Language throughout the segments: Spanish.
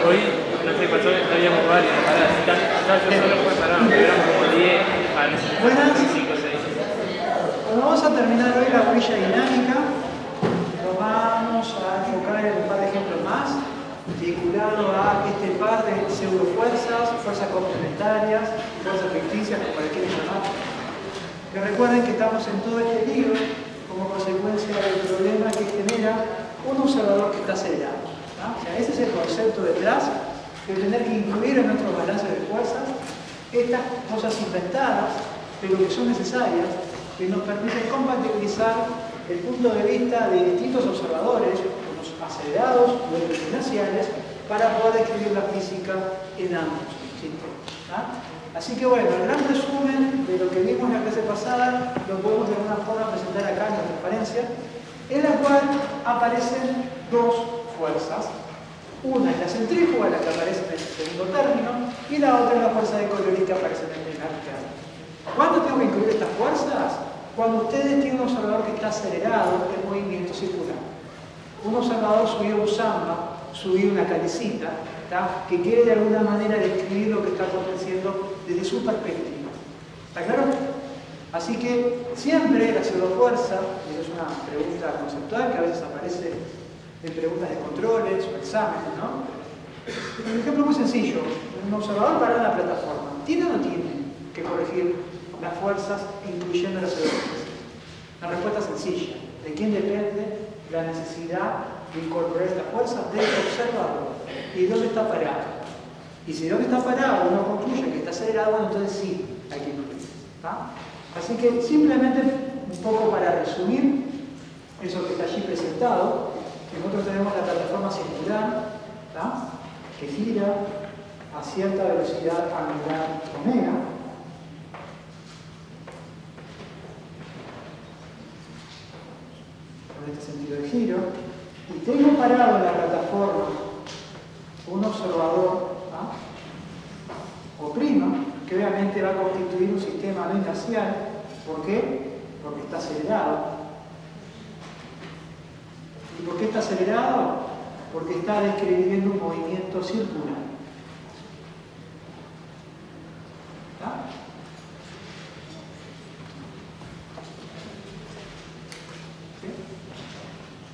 hoy, no sé, pasó, habíamos varios, yo solo fue para, éramos como 10, Buenas. 5 o 6. Bueno, vamos a terminar hoy la huella dinámica. Nos vamos a enfocar en un par de ejemplos más, vinculado a este par de pseudofuerzas, fuerzas complementarias, fuerzas ficticias, como le quieran llamar. Que recuerden que estamos en todo este lío como consecuencia del problema que genera un observador que está acelerado. ¿No? O sea, ese es el concepto detrás de tener que incluir en nuestros balances de fuerzas estas cosas inventadas, pero que son necesarias, que nos permiten compatibilizar el punto de vista de distintos observadores, unos acelerados y otros inerciales, para poder describir la física en ambos sistemas. Así que bueno, el gran resumen de lo que vimos en la clase pasada lo podemos de alguna forma presentar acá en la transparencia, en la cual aparecen dos fuerzas. Una es la centrífuga, la que aparece en el segundo término, y la otra es la fuerza de Coriolis que aparece en el primer término. ¿Cuándo tengo que incluir estas fuerzas? Cuando ustedes tienen un observador que está acelerado en movimiento circular. Un observador subido a un samba, subido a una calecita, que quiere de alguna manera describir lo que está aconteciendo desde su perspectiva. ¿Está claro? Así que siempre la pseudofuerza, y es una pregunta conceptual que a veces aparece en preguntas de controles o exámenes, ¿no? Un ejemplo muy sencillo, un observador parado en la plataforma, ¿tiene o no tiene que corregir las fuerzas incluyendo las pseudofuerzas? La respuesta es sencilla. ¿De quién depende la necesidad de incorporar estas fuerzas? Del observador. ¿Y dónde está parado? Y si dónde está parado uno concluye que está acelerado, bueno, entonces sí, hay que incluir. Así que simplemente un poco para resumir eso que está allí presentado, que nosotros tenemos la plataforma circular, que gira a cierta velocidad angular omega. Con este sentido de giro. Y tengo parado en la plataforma un observador, o prima, que obviamente va a constituir un sistema no inercial. ¿Por qué? Porque está acelerado. ¿Y por qué está acelerado? Porque está describiendo un movimiento circular. ¿Sí?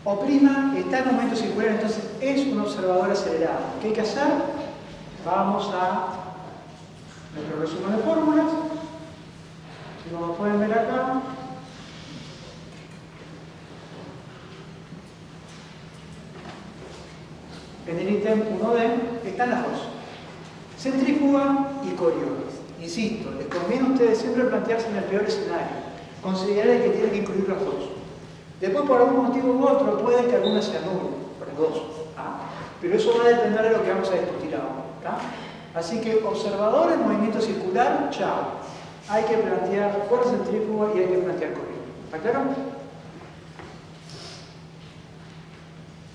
O' está en un movimiento circular, entonces es un observador acelerado. ¿Qué hay que hacer? Vamos a nuestro resumen de fórmulas. Y como pueden ver acá, en el ítem 1D están las dos: centrífuga y Coriolis. Insisto, les conviene a ustedes siempre plantearse en el peor escenario, considerar que tienen que incluir las dos. Después, por algún motivo u otro, puede que alguna se anule, por las dos. Pero eso va a depender de lo que vamos a discutir ahora. Así que observador en movimiento circular, chao. Hay que plantear fuerza centrífuga y hay que plantear Coriolis. ¿Está claro?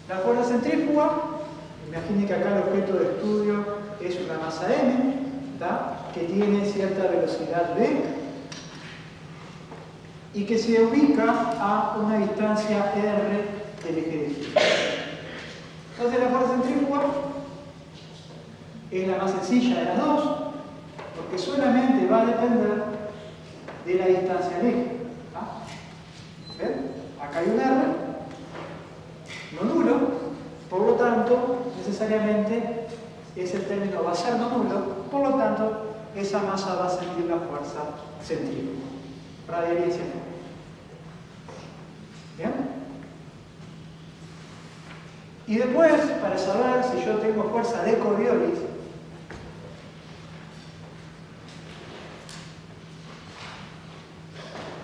La fuerza centrífuga, imaginen que acá el objeto de estudio es una masa m, que tiene cierta velocidad v y que se ubica a una distancia r del eje de giro. Entonces la fuerza centrífuga es la más sencilla de las dos, porque solamente va a depender de la distancia del eje. ¿Ven? Acá hay un r no nulo, por lo tanto, necesariamente ese término va a ser no nulo, por lo tanto, esa masa va a sentir la fuerza centrífuga. Radial hacia afuera. ¿Bien? Y después, para saber si yo tengo fuerza de Coriolis,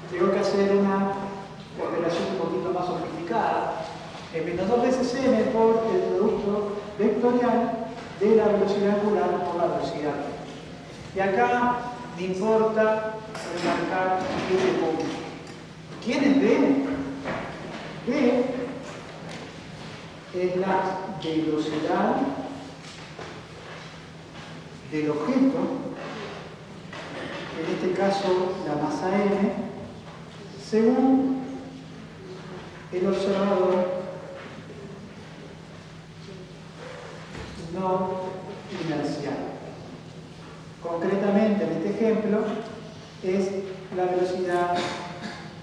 tengo que hacer una operación un poquito más sofisticada. Menos 2 veces m por el producto vectorial de la velocidad angular por la velocidad. Y acá me importa remarcar este punto. ¿Quién es B? B es la velocidad del objeto, en este caso la masa m, según el observador no inercial. Concretamente, en este ejemplo, es la velocidad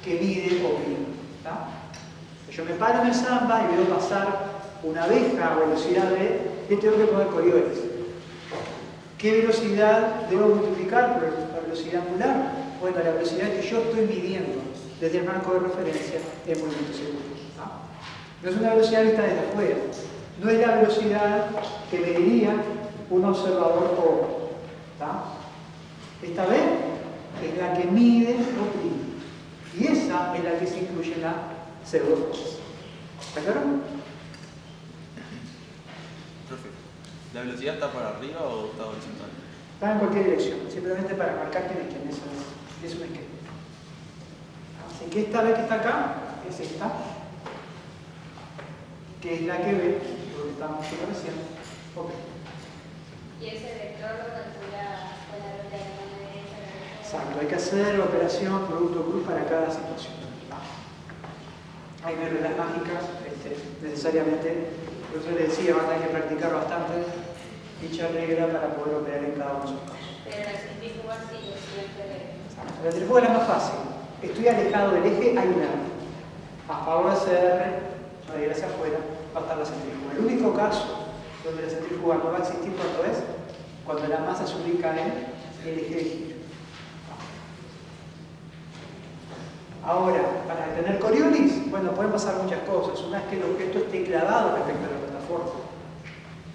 que mide o prima. Yo me paro en el samba y veo pasar una abeja a velocidad de, y tengo que poner Coriolis. ¿Qué velocidad debo multiplicar por la velocidad angular? Bueno, la velocidad que yo estoy midiendo desde el marco de referencia en movimientos seguros. No es una velocidad vista desde afuera, no es la velocidad que mediría un observador pobre. Esta vez es la que mide o prima. Y esa es la que se incluye en la pseudofuerza. ¿Está claro? Profe, ¿la velocidad está para arriba o está horizontal? Está en cualquier dirección, simplemente para marcar quién es un esquema. Así que esta vez que está acá es esta, que es la que ve lo que estamos viendo recién. Okay. Y ese vector lo calcula con la ruta de la derecha. Exacto, hay que hacer la operación producto cruz para cada situación. Hay reglas mágicas, necesariamente, por eso les decía, van a tener que practicar bastante dicha regla para poder operar en cada uno de esos casos. Pero la centrífuga sí, siempre. Exacto. La centrífuga es la más fácil. Estoy alejado del eje, hay una a favor de CR, no de ir hacia afuera, va a estar la centrífuga. El único caso donde la centrífuga no va a existir, ¿cuánto es? Cuando la masa se ubica en el eje de giro. Ahora, para detener Coriolis, bueno, pueden pasar muchas cosas. Una es que el objeto esté clavado respecto a la plataforma.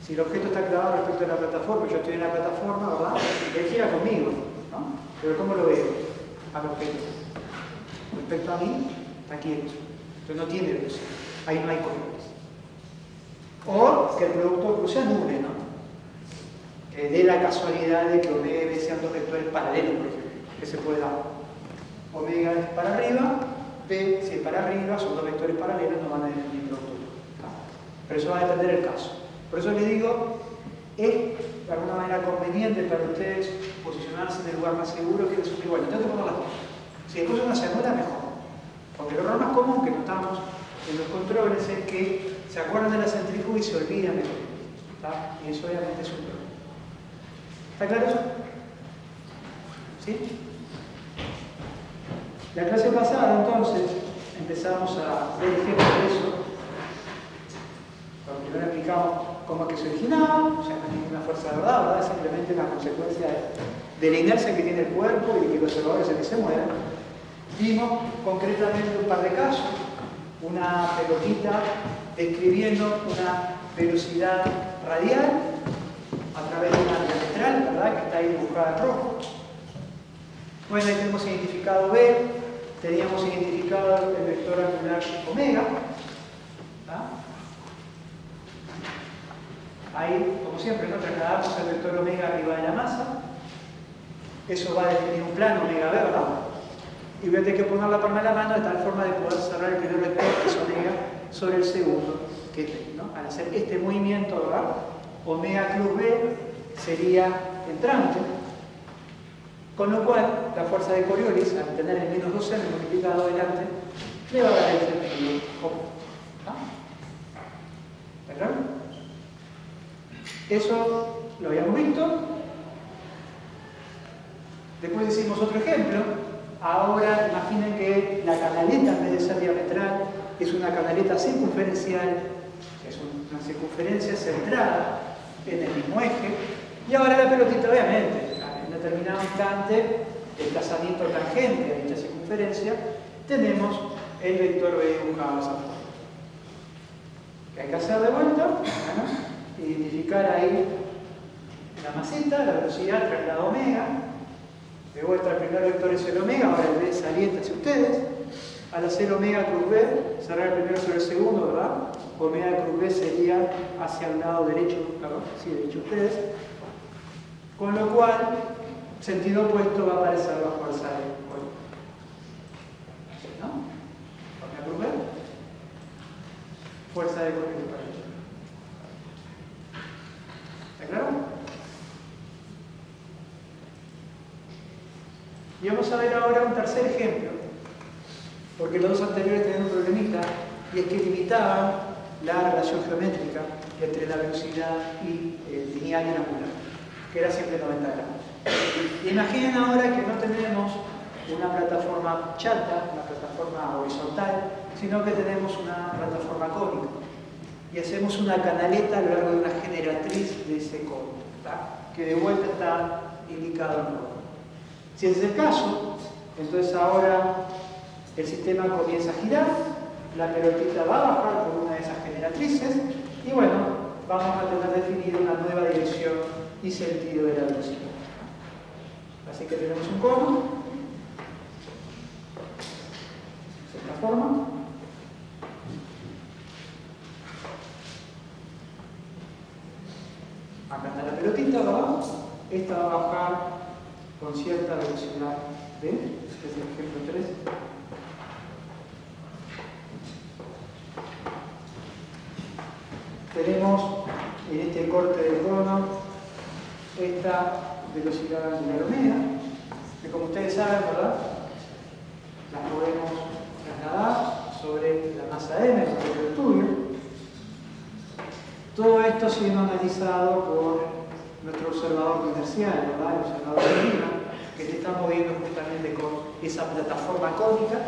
Si el objeto está clavado respecto a la plataforma, yo estoy en la plataforma, ¿verdad? Él gira conmigo, ¿no? Pero ¿cómo lo veo al objeto? Respecto a mí, está quieto. Entonces no tiene velocidad. Ahí no hay Coriolis. O que el producto cruce anule, ¿no? Que dé la casualidad de que omega y B sean dos vectores paralelos, por ejemplo, que se puede dar. Omega es para arriba, B si es para arriba, son dos vectores paralelos, no van a definir el producto. Pero eso va a depender del caso. Por eso les digo, es de alguna manera conveniente para ustedes posicionarse en el lugar más seguro que resulte igual. Tengo que poner las dos. Si después una se anula, mejor. Porque el error más común que notamos en los controles es que se acuerdan de la centrífuga y se olvidan de lo que ¿está? Y eso obviamente es un problema. ¿Está claro eso? ¿Sí? La clase pasada, entonces, empezamos a ver ejemplos de eso. Primero explicamos cómo es que se originaba, o sea, no es ninguna fuerza de verdad, es simplemente una consecuencia de la inercia que tiene el cuerpo y de que los observadores es que se mueven. Vimos concretamente un par de casos, una pelotita describiendo una velocidad radial a través de una diametral, ¿verdad? Que está ahí dibujada en rojo. Bueno, ahí tenemos identificado B, teníamos identificado el vector angular omega. Ahí, como siempre, ¿no? Trasladamos el vector omega arriba de la masa. Eso va a definir un plano omega B, ¿verdad? Y voy a tener que poner la palma de la mano de tal forma de poder cerrar el primer vector, que es omega, sobre el segundo, que es B, ¿no? Al hacer este movimiento, ¿verdad? Omega cruz B sería entrante. Con lo cual, la fuerza de Coriolis, al tener el menos 2m multiplicado delante, le va a dar el sentido común. ¿Está claro? Eso lo habíamos visto. Después hicimos otro ejemplo. Ahora imaginen que la canaleta, en vez de ser diametral, es una canaleta circunferencial, es una circunferencia centrada en el mismo eje. Y ahora la pelotita, obviamente, en determinado instante, desplazamiento tangente a dicha circunferencia, tenemos el vector B dibujado hacia afuera. ¿Qué hay que hacer de vuelta? Bueno, identificar ahí la masita, la velocidad, el traslado omega. De vuelta el primer vector es el omega, ahora el B saliente hacia ustedes. Al hacer omega cruz B, cerrar el primero sobre el segundo, ¿verdad? Omega cruz B sería hacia el lado derecho, perdón, sí, derecho ustedes. Con lo cual, sentido opuesto va a aparecer la fuerza de Coriolis. ¿No? Omega cruz B. Fuerza de Coriolis para ello. ¿Está claro? Y vamos a ver ahora un tercer ejemplo, porque los dos anteriores tenían un problemita, y es que limitaban la relación geométrica entre la velocidad y lineal y angular, que era siempre 90 grados. Imaginen ahora que no tenemos una plataforma chata, una plataforma horizontal, sino que tenemos una plataforma cónica. Y hacemos una canaleta a lo largo de una generatriz de ese cono, que de vuelta está indicado en rojo. Si ese es el caso, entonces ahora el sistema comienza a girar, la pelotita va a bajar por una de esas generatrices y bueno, vamos a tener definida una nueva dirección y sentido de la velocidad. Así que tenemos un cono, de esta forma. Acá está la pelotita, ¿verdad? Esta va a bajar con cierta velocidad v, este es el ejemplo 3. Tenemos en este corte del cono esta velocidad angular omega, que como ustedes saben, ¿verdad? La podemos trasladar sobre la masa m, sobre el estudio. Todo esto siendo analizado por nuestro observador inercial, ¿verdad? El observador de Lima, que se está moviendo justamente con esa plataforma cónica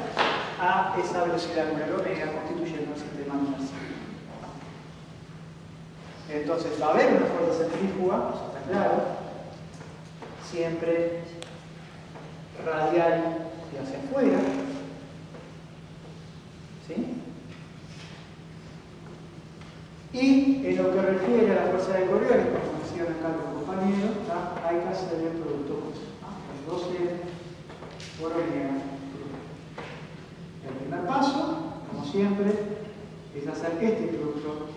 a esa velocidad angular omega, constituyendo el sistema inercial. Entonces va a haber una fuerza centrífuga, eso está claro, siempre radial y hacia afuera, ¿sí? Y en lo que refiere a la fuerza de Coriolis, como decían acá los compañeros, hay que hacer el producto con 2N por omega. El primer paso, como siempre, es hacer este producto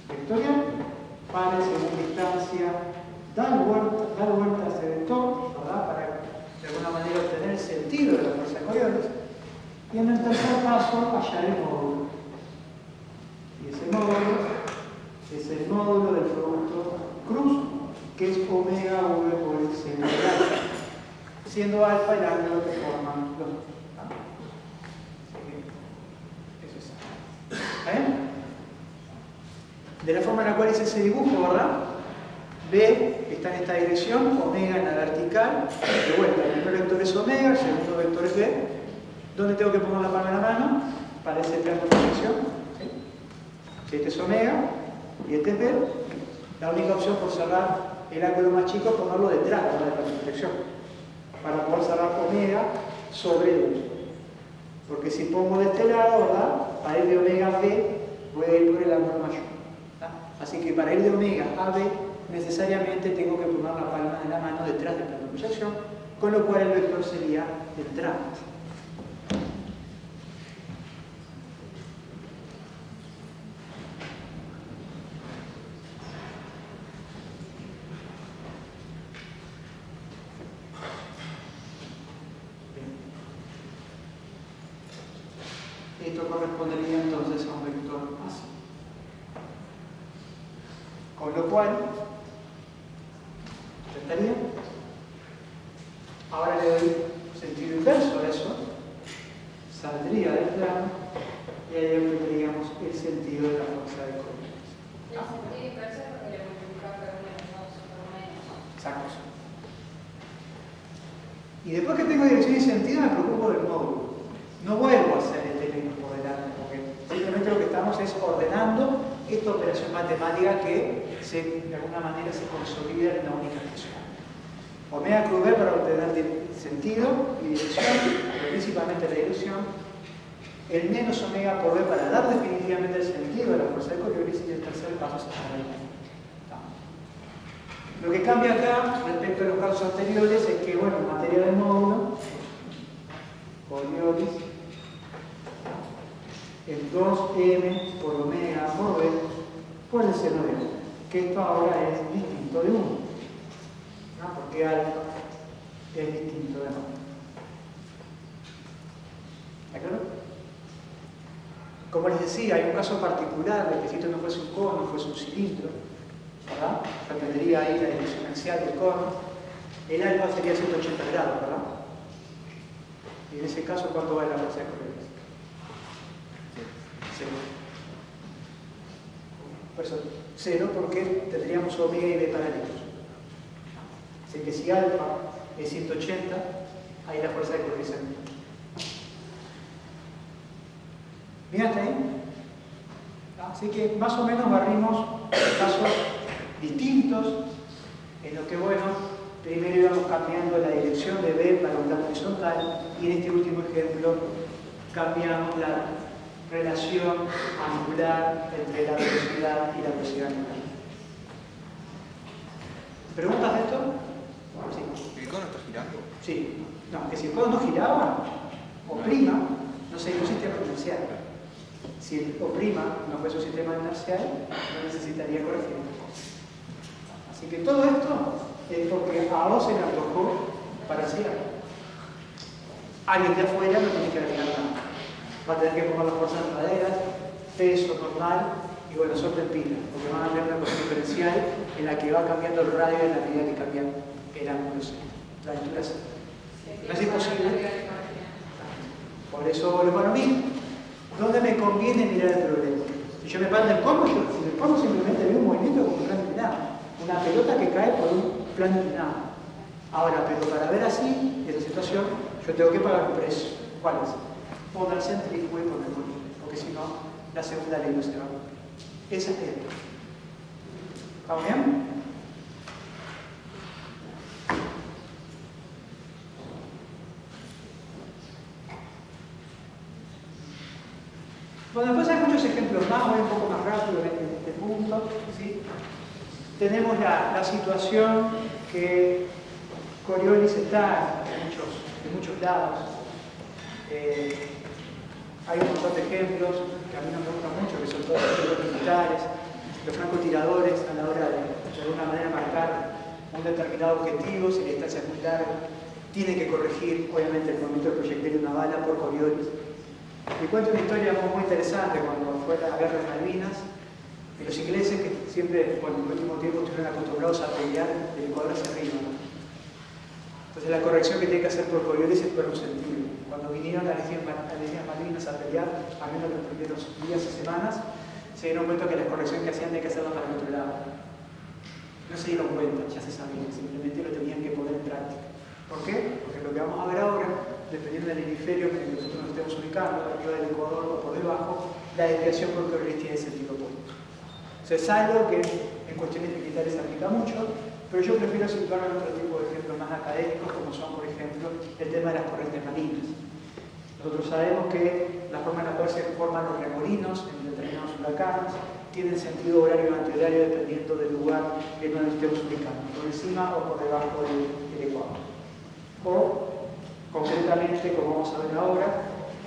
vectorial para según distancia dar vuelta a ese vector, ¿verdad? Para de alguna manera obtener el sentido de la fuerza de Coriolis. Y en el tercer paso hallar el módulo. Y ese módulo es el módulo del producto cruz, que es omega v por el seno de alfa, siendo alfa el ángulo que forman los dos. Eso es. ¿Está bien? De la forma en la cual hice ese dibujo, ¿verdad? B está en esta dirección, omega en la vertical, de vuelta, el primer vector es omega, el segundo vector es B. ¿Dónde tengo que poner la palma de la mano? Para ese triángulo de proyección. ¿Sí? Si este es omega y este es B, la única opción por cerrar el ángulo más chico es ponerlo detrás, ¿verdad? De la proyección, para poder cerrar omega sobre el otro. Porque si pongo de este lado, ¿verdad? Para ir de omega a B, voy a ir por el ángulo mayor. ¿Verdad? Así que para ir de omega a B, necesariamente tengo que poner la palma de la mano detrás del plano de proyección, con lo cual el vector sería detrás. Esto correspondería entonces a un vector así. Con lo cual, ¿ya estaría? Ahora le doy sentido inverso a eso, saldría del plano y ahí obtendríamos el sentido de la fuerza de Coriolis. El sentido inverso porque le multiplicamos por menos por menos. Exacto. Y después que tengo dirección y sentido me preocupo del módulo. No vuelvo a hacer este menos por delante, porque simplemente lo que estamos es ordenando esta operación matemática que de alguna manera se consolida en una única expresión. Omega cruz B para obtener sentido y dirección, pero principalmente la dirección. El menos omega por B para dar definitivamente el sentido de la fuerza de Coriolis y el tercer paso es hasta ahí. Lo que cambia acá respecto a los casos anteriores es que, bueno, en materia de módulo, Coriolis el 2m por omega por b por el seno de 1, que esto ahora es distinto de 1, ¿no? Porque alfa es distinto de 1. ¿De acuerdo? Como les decía, hay un caso particular de que si esto no fuese un cono, fuese un cilindro, ¿verdad? Yo tendría ahí la dirección axial del cono, el alfa sería 180 grados, ¿verdad? Y en ese caso, ¿cuánto vale la fuerza de Coriolis? Por eso, 0 porque tendríamos omega y b paralelos. Así que si alfa es 180, ahí la fuerza de corriente es 1. ¿Bien hasta ahí? Así que más o menos barrimos casos distintos en lo que, bueno, primero íbamos cambiando la dirección de B para un lado horizontal y en este último ejemplo cambiamos la relación angular entre la velocidad y la velocidad angular. ¿Preguntas de esto? Sí. ¿El cono está girando? Sí. No, que si el cono no giraba, o prima, no sería un sistema inercial. Si el O' no fuese un sistema inercial, no necesitaría corregir estas cosas. Así que todo esto es porque a O se le antojó para hacer algo. Alguien de afuera no tiene que agregar nada. Va a tener que poner las fuerzas entraderas, peso normal y bueno, sopla en pila, porque van a tener una cosa diferencial en la que va cambiando el radio en la medida que cambia el ángulo C. La altura C. No es imposible. Por eso vuelvo a lo mismo. ¿Dónde me conviene mirar el problema? Si yo me paro en el cono, el cono simplemente ve un movimiento como un plano inclinado. Una pelota que cae por un plano inclinado. Ahora, pero para ver así, esa situación, yo tengo que pagar un precio. ¿Cuál es? Poner centrífugo y poner volumen, porque si no, la segunda ley no se va a cumplir. Esa es esto. ¿Estamos bien? Bueno, después hay muchos ejemplos más, voy un poco más rápido en este punto. ¿Sí? Tenemos la situación que Coriolis está en muchos lados. Hay un montón de ejemplos que a mí no me gustan mucho, que son todos los militares, los francotiradores a la hora de alguna manera marcar un determinado objetivo, si la distancia es muy larga, tienen que corregir obviamente el movimiento del proyectil de una bala por Coriolis. Y cuento una historia muy interesante cuando fue la guerra de Malvinas. Y los ingleses, que siempre, bueno, en el último tiempo estuvieron acostumbrados a pelear del Ecuador hacia arriba. Entonces la corrección que tiene que hacer por Coriolis es por un sentido. Cuando vinieron a las Islas Malvinas a pelear, al menos los primeros días y semanas, se dieron cuenta que las correcciones que hacían hay que hacerlas para el otro lado. No se dieron cuenta, ya se sabía, simplemente lo tenían que poner en práctica. ¿Por qué? Porque lo que vamos a ver ahora, dependiendo del hemisferio en el que nosotros nos estemos ubicando, arriba del Ecuador o por debajo, la desviación por Coriolis tiene sentido opuesto. O sea, es algo que en cuestiones militares se aplica mucho, pero yo prefiero situarlo en otro tipo de ejemplos más académicos, como son, por ejemplo, el tema de las corrientes marinas. Nosotros sabemos que la forma en la cual se forman los remolinos en determinados huracanes tienen sentido horario o antihorario dependiendo del lugar en donde estemos ubicando, por encima o por debajo del Ecuador. O, concretamente, como vamos a ver ahora,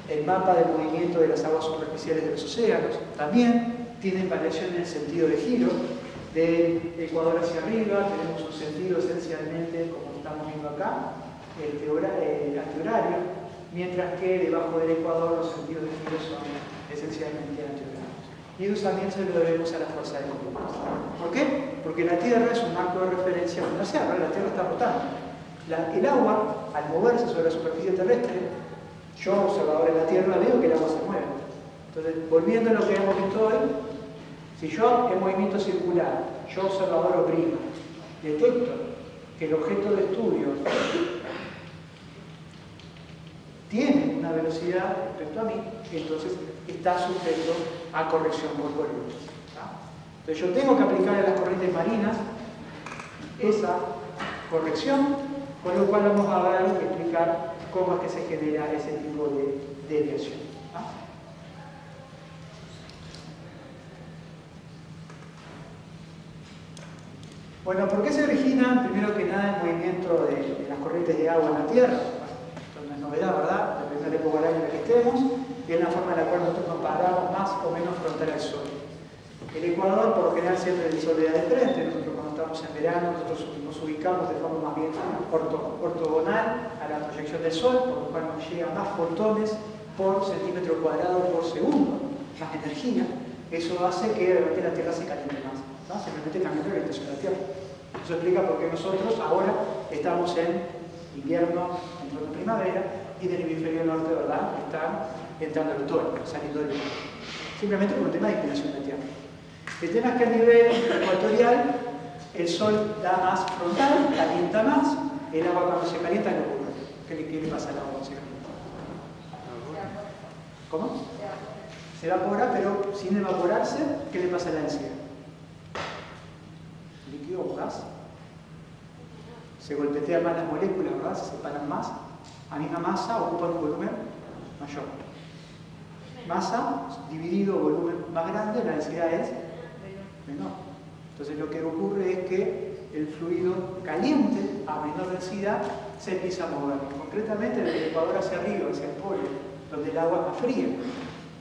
el mapa del movimiento de las aguas superficiales de los océanos también tienen variación en el sentido de giro. Del Ecuador hacia arriba tenemos un sentido esencialmente, como estamos viendo acá, antihorario, mientras que debajo del Ecuador los sentidos de giro son esencialmente antihorarios. Y eso también se lo debemos a la fuerza de Coriolis. ¿Por qué? Porque la Tierra es un marco de referencia inercial, ¿no? La Tierra está rotando. El agua, al moverse sobre la superficie terrestre, yo, observador en la Tierra, veo que el agua se mueve. Entonces, volviendo a lo que hemos visto hoy, si yo en movimiento circular, yo observador o prima, detecto que el objeto de estudio tiene una velocidad respecto a mí, entonces está sujeto a corrección por Coriolis. Entonces yo tengo que aplicar a las corrientes marinas esa corrección, con lo cual vamos a ver y explicar cómo es que se genera ese tipo de desviación. Bueno, ¿por qué se origina, primero que nada, el movimiento de las corrientes de agua en la Tierra? Esto no es novedad, ¿verdad? Depende del época del año en la que estemos, y es la forma en la cual nosotros nos paramos más o menos frontal al Sol. El Ecuador, por lo general, siempre el Sol le da de frente. Nosotros cuando estamos en verano, nosotros nos ubicamos de forma más bien ortogonal a la proyección del Sol, por lo cual nos llegan más fotones por centímetro cuadrado por segundo, más energía. Eso hace que de repente la Tierra se caliente más. ¿No? Simplemente cambiando la orientación de la Tierra. Eso explica por qué nosotros ahora estamos en invierno, entrando en primavera, y del hemisferio norte, ¿verdad?, están entrando el otoño, saliendo del verano. Simplemente por un tema de inclinación de la Tierra. El tema es que a nivel ecuatorial el sol da más frontal, calienta más, el agua cuando se calienta no ocurre. ¿Qué le pasa al agua cuando se calienta? ¿Cómo? Se evapora, pero sin evaporarse, ¿qué le pasa a la densidad? Líquido o gas. Se golpetean más las moléculas, ¿verdad? Se separan más. A misma masa ocupan un volumen mayor. Masa dividido volumen más grande, la densidad es menor. Entonces lo que ocurre es que el fluido caliente a menor densidad se empieza a mover. Concretamente del ecuador hacia arriba, hacia el polo, donde el agua es más fría,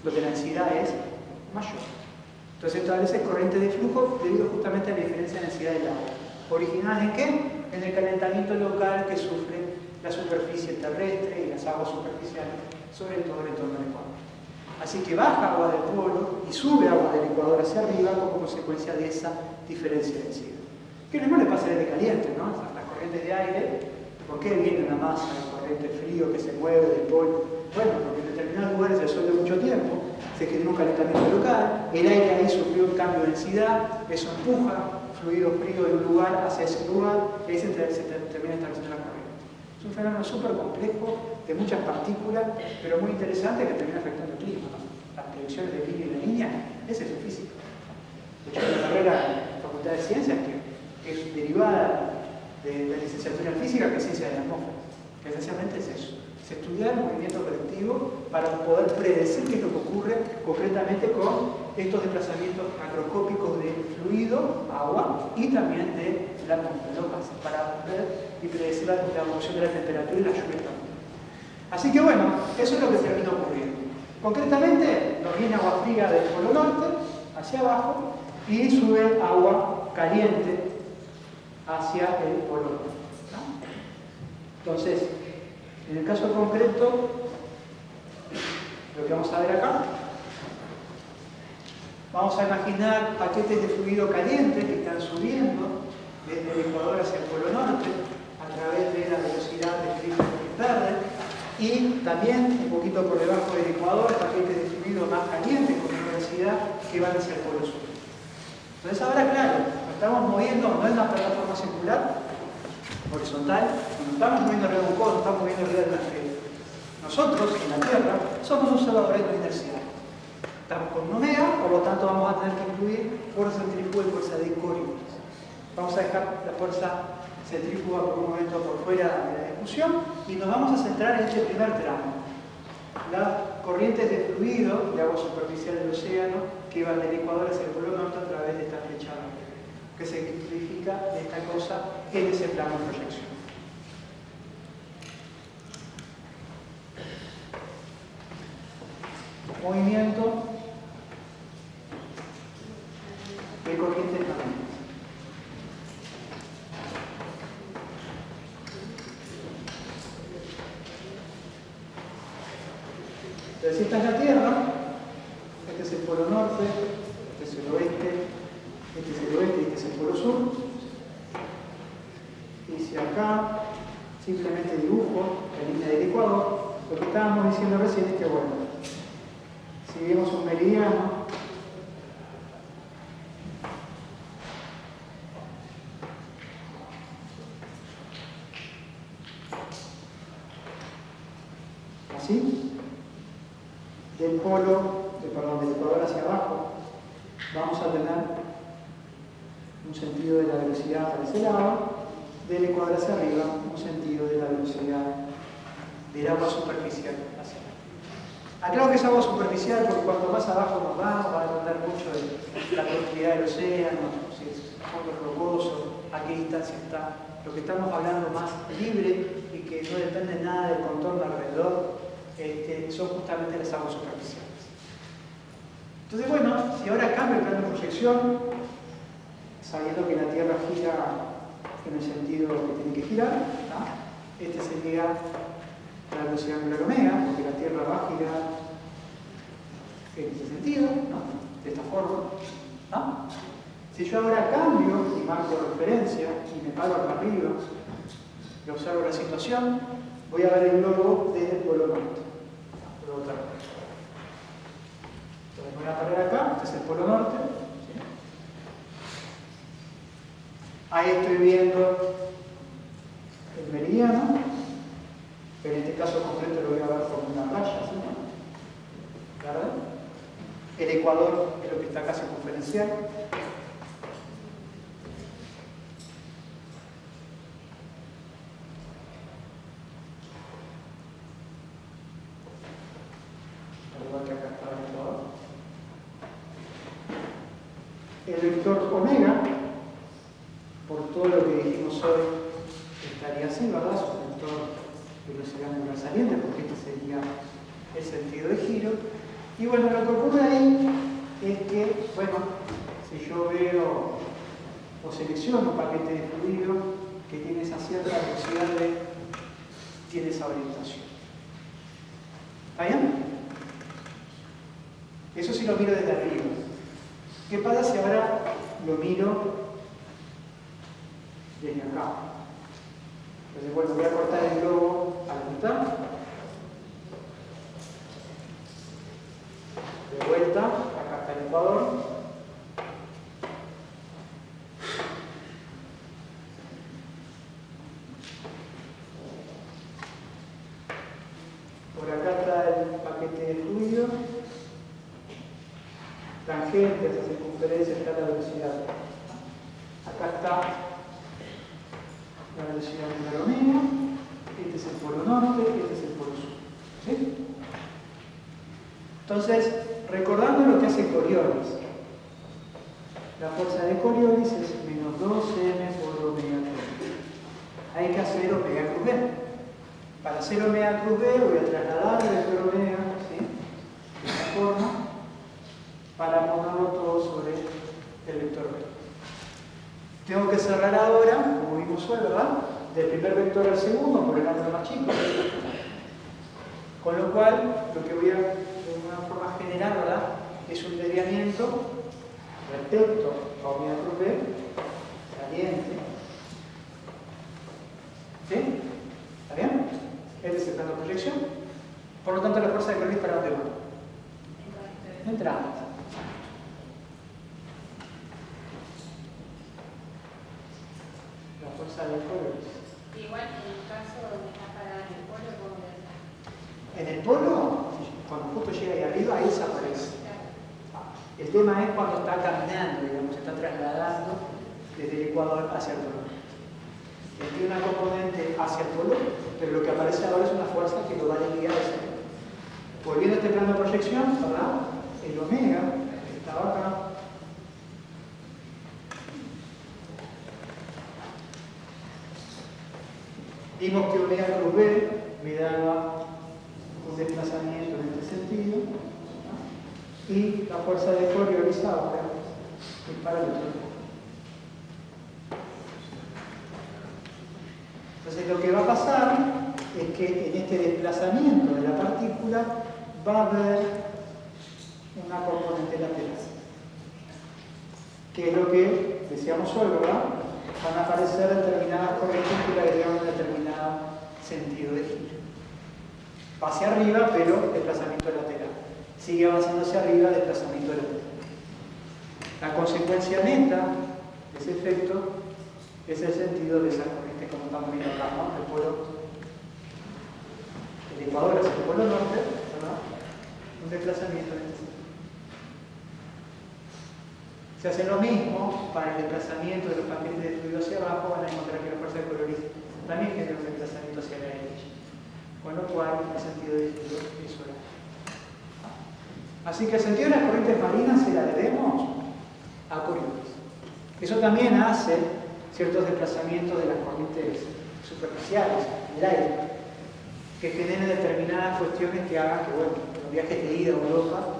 donde la densidad es mayor. Entonces establece corriente de flujo debido justamente a la diferencia de densidad del agua. ¿Originadas en qué? En el calentamiento local que sufre la superficie terrestre y las aguas superficiales, sobre todo el entorno del ecuador. Así que baja agua del polo y sube agua del ecuador hacia arriba como consecuencia de esa diferencia de densidad. Que lo mismo le pasa al aire caliente, ¿no? Las corrientes de aire, ¿por qué viene una masa de corriente frío que se mueve del polo? Bueno, porque en determinados lugares el sol de mucho tiempo se genera un calentamiento local, el aire ahí sufrió un cambio de densidad, eso empuja fluido frío de un lugar hacia ese lugar y ahí se termina estableciendo la corriente. Es un fenómeno súper complejo, de muchas partículas, pero muy interesante que termina afectando el clima, ¿no? Las predicciones de línea y la línea, ese es el físico. De hecho, hay una carrera en la Facultad de Ciencias que es derivada de la licenciatura en física, que es ciencia de la atmósfera, que esencialmente es eso. Es estudiar el movimiento colectivo para poder predecir qué es lo que ocurre concretamente con estos desplazamientos macroscópicos de fluido, agua y también de la atmósfera, ¿no? Para ver y predecir la evolución de la temperatura y la lluvia también. Así que bueno, eso es lo que termina ocurriendo. Concretamente nos viene agua fría del polo norte hacia abajo y sube agua caliente hacia el polo norte, ¿no? Entonces, en el caso concreto, lo que vamos a ver acá, vamos a imaginar paquetes de fluido caliente que están subiendo desde el ecuador hacia el polo norte a través de la velocidad de fluido que pierden y también un poquito por debajo del ecuador paquetes de fluido más caliente con una velocidad que van hacia el polo sur. Entonces ahora claro, nos estamos moviendo no en una plataforma circular, horizontal, no estamos moviendo arriba de un codo, no estamos moviendo arriba de una esfera. Nosotros, en la Tierra, somos un solo objeto inercial. Estamos con un omega, por lo tanto vamos a tener que incluir fuerza centrífuga y fuerza de Coriolis. Vamos a dejar la fuerza centrífuga por un momento por fuera de la discusión y nos vamos a centrar en este primer tramo. Las corrientes de fluido de agua superficial del océano que van del ecuador hacia el polo norte a través de esta flecha verde, que se ejemplifica de esta cosa en ese plano de proyección. Movimiento de corrientes magnéticas. Entonces, esta es la Tierra, este es el polo norte, este es el oeste, este es el oeste y este es el polo sur. Y si acá simplemente dibujo la línea del ecuador, lo que estábamos diciendo recién es que, bueno, si vemos un meridiano, así, del ecuador hacia abajo, vamos a tener un sentido de la velocidad para ese lado, del ecuador hacia arriba, un sentido de la velocidad del agua superficial hacia arriba. Aclaro que es agua superficial porque cuanto más abajo nos va a depender mucho de la profundidad del océano, si es fondo rocoso, a qué distancia está. Lo que estamos hablando más libre y que no depende nada del contorno alrededor, son justamente las aguas superficiales. Entonces, bueno, si ahora cambio el plano de proyección, sabiendo que la Tierra gira en el sentido que tiene que girar, ¿no? Este sería la velocidad angular omega, porque la Tierra va a girar en ese sentido, ¿no? De esta forma, ¿no? Si yo ahora cambio y marco referencia y me paro acá arriba y observo la situación, voy a ver el globo desde el polo norte. Entonces voy a parar acá, este es el polo norte, ¿sí? Ahí estoy viendo el meridiano, pero en este caso concreto lo voy a ver como una raya, ¿sí? ¿Verdad? El ecuador es lo que está acá circunferencial. Igual que acá está el ecuador. El vector omega, por todo lo que dijimos hoy, estaría así, ¿verdad? Es un vector velocidad angular saliente, porque este sería el sentido de giro. Y bueno, lo que ocurre ahí es que, bueno, si yo veo o selecciono un paquete de fluido que tiene esa cierta velocidad, tiene esa orientación. ¿Está bien? Eso sí lo miro desde arriba. ¿Qué pasa si ahora lo miro desde acá? Entonces, bueno, voy a cortar el globo a la mitad. De vuelta, acá está el ecuador. Por acá está el paquete de fluido. Tangente, esa circunferencia, está la velocidad. Acá está la velocidad de la omega. Este es el polo norte, este es el polo sur. ¿Sí? Entonces, recordando lo que hace Coriolis, la fuerza de Coriolis es menos 2m por omega cruz B. Hay que hacer omega cruz B. Para hacer omega cruz B voy a trasladar el vector omega, ¿sí? De esta forma, para ponerlo todo sobre el vector B. Tengo que cerrar ahora, como vimos hoy, ¿verdad? Del primer vector al segundo, por el ángulo más chico. Con lo cual, lo que voy a, de una forma general, ¿verdad? Es un desviamiento respecto a omega cruz B, saliente. ¿Sí? ¿Está bien? Este es el plano de proyección. Por lo tanto, la fuerza de Coriolis, ¿para dónde va? Entrante. La fuerza de Coriolis. Igual en el caso donde está parada en el polo, ¿cómo lo está? En el polo, cuando justo llega ahí arriba, ahí desaparece. El tema es cuando está caminando, digamos, se está trasladando desde el ecuador hacia el polo. Tiene una componente hacia el polo, pero lo que aparece ahora es una fuerza que lo va a desviar hacia el polo. Volviendo a este plano de proyección, ¿verdad? El omega, que estaba acá, vimos que omega cruz B me daba un desplazamiento en este sentido, ¿no? Y la fuerza de Coriolis ahora es para el otro lado. Entonces lo que va a pasar es que en este desplazamiento de la partícula va a haber una componente lateral, que es lo que decíamos hoy, ¿verdad? Van a aparecer determinadas corrientes que le agregan un determinado sentido de giro. Va hacia arriba, pero desplazamiento lateral. Sigue avanzando hacia arriba, desplazamiento lateral. La consecuencia neta de ese efecto es el sentido de esa corriente, como estamos viendo acá, ¿no? El polo, el ecuador hacia el polo norte, ¿verdad? Un desplazamiento en este sentido. Se hace lo mismo para el desplazamiento de los paquetes de fluido hacia abajo, van a encontrar que la fuerza de Coriolis también genera un desplazamiento hacia la derecha. Con lo cual, el sentido de giro es horario. Así que el sentido de las corrientes marinas se la debemos a Coriolis. Eso también hace ciertos desplazamientos de las corrientes superficiales, del aire, que generen determinadas cuestiones que hagan que, bueno, los viajes de ida a Europa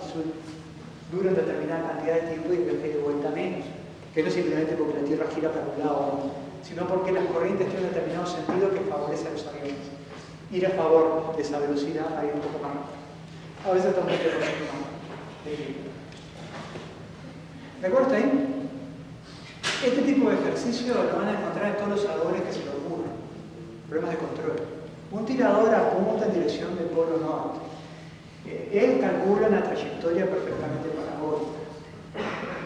duran determinada cantidad de tiempo y el viaje de vuelta menos. Que no es simplemente porque la Tierra gira para un lado o otro, sino porque las corrientes tienen un determinado sentido que favorece a los aviones. Ir a favor de esa velocidad a ir un poco más rápido. A veces también te lo más de giro. ¿De acuerdo hasta ahí? Este tipo de ejercicio lo van a encontrar en todos los asadores que se lo ocurran. Problemas de control. Un tirador apunta en dirección del polo norte. Él calcula una trayectoria perfectamente parabólica.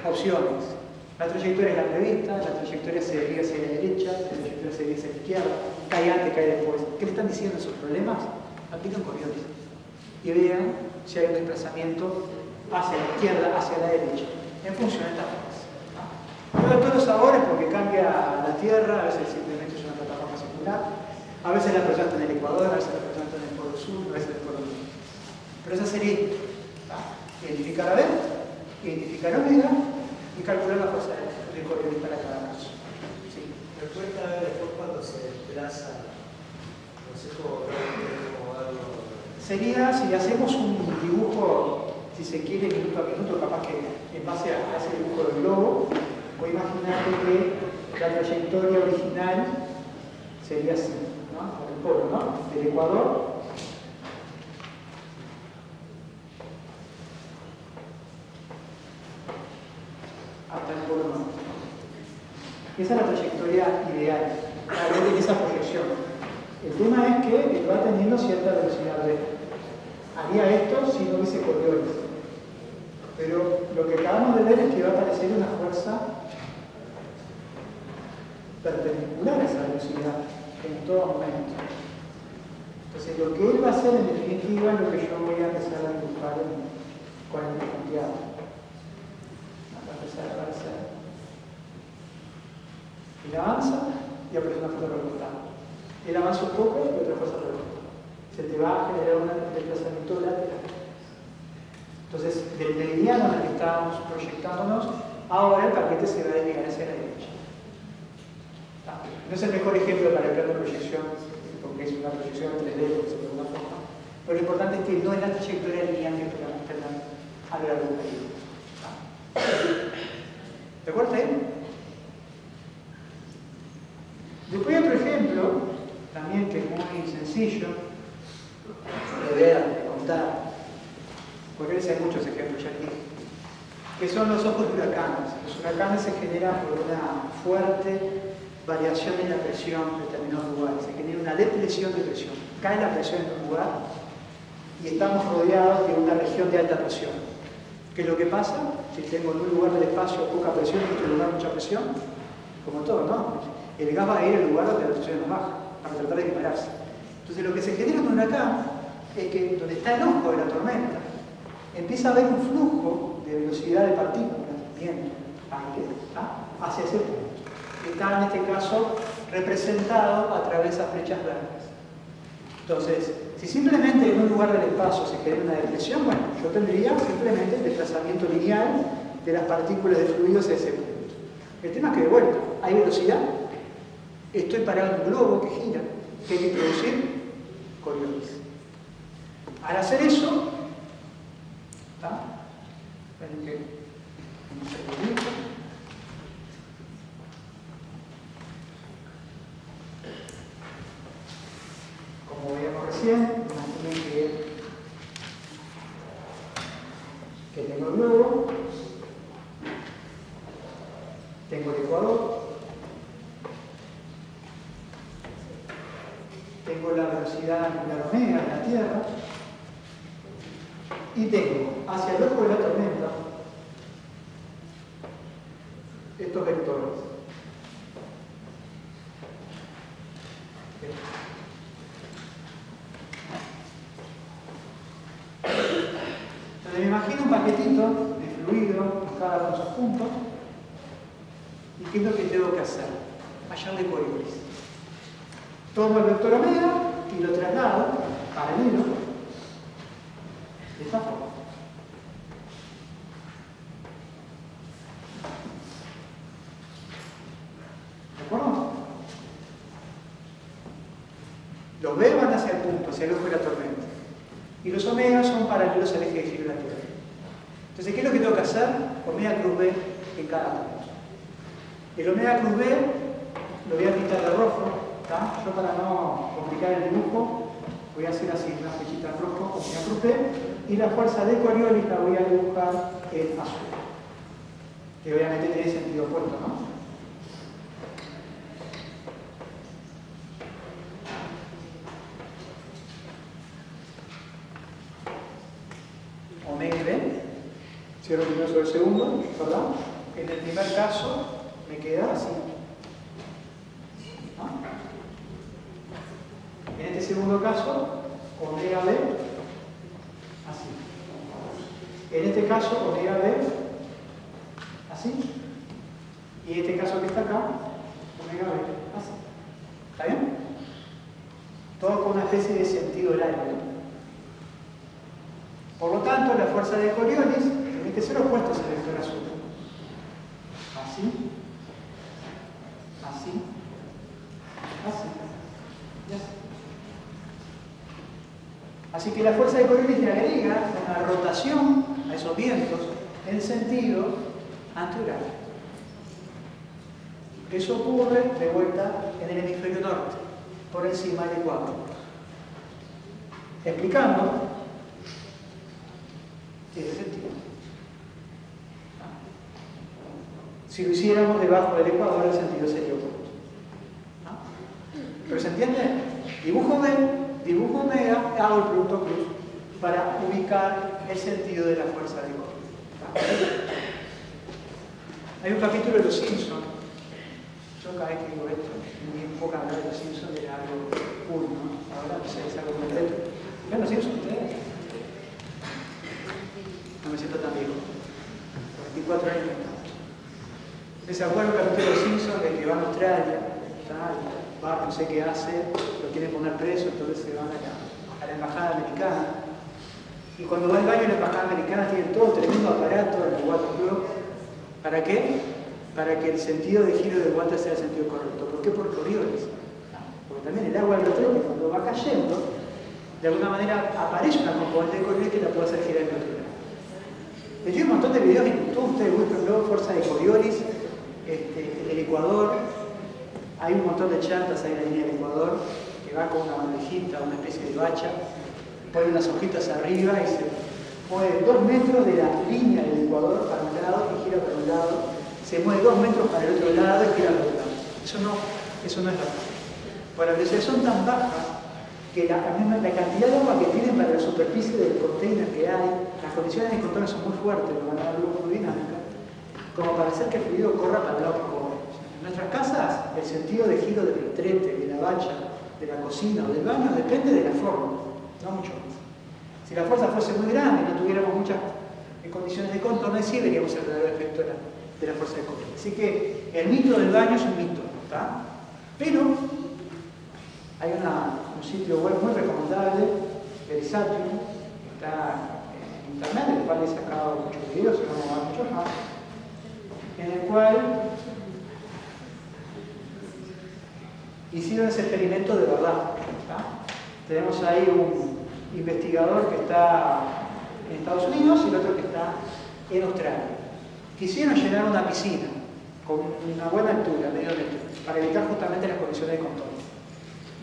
Opciones. La trayectoria es la prevista, la trayectoria se desvía hacia la izquierda, cae antes, cae después. ¿Qué le están diciendo esos problemas? Aplican Coriolis. Y vean si hay un desplazamiento hacia la izquierda, hacia la derecha, en función de estas formas. No de todos los sabores porque cambia la Tierra, a veces simplemente es una plataforma circular, a veces la persona está en el Ecuador, a veces la persona está en el Polo Sur, a veces en el Polo Norte. Pero esa sería identificar a ver, identificar omega y calcular la fuerza de Coriolis para cada caso. Sí. Me cuesta ver después cuando se desplaza, no sé cómo algo. Sería, si hacemos un dibujo, si se quiere, minuto a minuto, capaz que en base a ese dibujo del globo, voy a imaginar que la trayectoria original sería así, ¿no? Por el polo, ¿no? Del Ecuador hasta el polo norte. Esa es la trayectoria ideal, de esa proyección. El tema es que va teniendo cierta velocidad V. Haría esto si no hubiese Coriolis. Pero lo que acabamos de ver es que va a aparecer una fuerza perpendicular a esa velocidad en todo momento. Entonces lo que él va a hacer en definitiva es lo que yo voy a empezar a dibujar con el punteado. Va a empezar a aparecer. Él avanza y aparece una fuerza recortada. Él avanza un poco y otra fuerza recortada. Se te va a generar un desplazamiento lateral. Entonces, del meridiano en el que estábamos proyectándonos, ahora el paquete se va a desviar hacia la derecha. No es el mejor ejemplo para el plano de proyección, porque es una proyección en 3D, por decirlo de alguna forma. Pero lo importante es que no es la trayectoria lineal que esperamos tener a lo largo del periodo. ¿De acuerdo ahí? Después hay otro ejemplo, también que es muy sencillo de ver, de contar, porque hay muchos ejemplos ya aquí, que son los ojos de huracanes. Los huracanes se generan por una fuerte variación en la presión en determinados lugares. Se genera una depresión de presión. Cae la presión en un lugar y estamos rodeados de una región de alta presión. ¿Qué es lo que pasa? Si tengo en un lugar del espacio poca presión y en otro lugar mucha presión, como todo, ¿no? El gas va a ir al lugar donde la presión es más baja, para tratar de equipararse. Entonces lo que se genera en un huracán es que donde está el ojo de la tormenta, empieza a haber un flujo de velocidad de partículas, viento, aire, hacia ese punto. Está en este caso representado a través de esas flechas verdes. Entonces, si simplemente en un lugar del espacio se genera una depresión, bueno, yo tendría simplemente el desplazamiento lineal de las partículas de fluidos a ese punto. El tema es que de vuelta, hay velocidad, estoy parado en un globo que gira, que hay que producir Coriolis. Al hacer eso, esperen que un segundito. Como veíamos recién, imaginen que tengo el globo, tengo el Ecuador, tengo la velocidad angular omega de la Tierra y tengo hacia el ojo de la tormenta estos vectores. Entonces me imagino un paquetito de fluido en cada uno de esos puntos. ¿Y qué es lo que tengo que hacer? Hallarle Coriolis. Tomo el vector omega y lo traslado paralelo de esta forma. ¿De acuerdo? Los B van hacia el punto, hacia el ojo de la tormenta. Y los omegas son paralelos al eje de giro de la Tierra. Entonces, ¿qué es lo que tengo que hacer? Omega cruz B en cada punto. El omega cruz B lo voy a pintar de rojo. Yo, para no complicar el dibujo, voy a hacer así una flechita en rojo, omega cruz B, y la fuerza de Coriolis la voy a dibujar en azul. Que obviamente tiene sentido opuesto, ¿no? Omega y B, cierro el primero sobre el segundo, ¿verdad? En el primer caso me queda así. ¿No? segundo caso, omega B, así. En este caso, omega B, así. Y en este caso que está acá, omega B, así. ¿Está bien? Todo con una especie de sentido horario. Por lo tanto, la fuerza de Coriolis tiene que ser opuesta a ese vector azul. Así, así, así y así. Así que la fuerza de Coriolis le agrega una rotación a esos vientos en sentido antihorario. Eso ocurre de vuelta en el hemisferio norte, por encima del ecuador. Explicando, tiene sentido. Si lo hiciéramos debajo del ecuador, el sentido sería opuesto. ¿Pero se entiende? Dibujo B, dibujo omega, hago el producto cruz para ubicar el sentido de la fuerza de Coriolis. Hay un capítulo de Los Simpsons. Yo cada vez que digo esto, me enfoca a hablar de Los Simpsons de algo cool, ¿no? Ahora no sé, es algo completo. ¿Ven Los Simpsons ustedes? No me siento tan viejo. 24 años. ¿Se acuerdan del capítulo de Los Simpsons de que va a Australia? Va, no sé qué hace, lo quieren poner preso, entonces se van a la embajada americana. Y cuando va al baño, la embajada americana tiene todo tremendo aparato en el water club. ¿Para qué? Para que el sentido de giro del water sea el sentido correcto. ¿Por qué? Por Coriolis. Porque también el agua del retrete, cuando va cayendo, de alguna manera aparece una componente de Coriolis que la puede hacer girar en otro lado. Hay un montón de videos en YouTube, ustedes buscan luego fuerza de Coriolis, el Ecuador. Hay un montón de chantas ahí en la línea del Ecuador que va con una bandejita, una especie de bacha, pone unas hojitas arriba y se mueve 2 metros de la línea del Ecuador para un lado y gira para un lado, se mueve 2 metros para el otro lado y gira para el otro lado. Eso no es verdad. Por la velocidad son tan bajas que la cantidad de agua que tienen para la superficie del container que hay, las condiciones de control son muy fuertes, lo van a dar luego muy dinámica, como para hacer que el fluido corra para el lado que corre. En nuestras casas, el sentido de giro del retrete, de la bacha, de la cocina o del baño depende de la forma, no mucho más. Si la fuerza fuese muy grande y no tuviéramos muchas condiciones de contorno, sí veríamos el verdadero efecto de la fuerza de control. Así que el mito del baño es un mito, ¿está? Pero hay un sitio web muy recomendable, Verisatium, que está en internet, del cual he sacado muchos videos, y vamos a dar muchos más, en el cual hicieron ese experimento de verdad. ¿Está? Tenemos ahí un investigador que está en Estados Unidos y el otro que está en Australia. Quisieron llenar una piscina con una buena altura, medio metro, para evitar justamente las condiciones de control.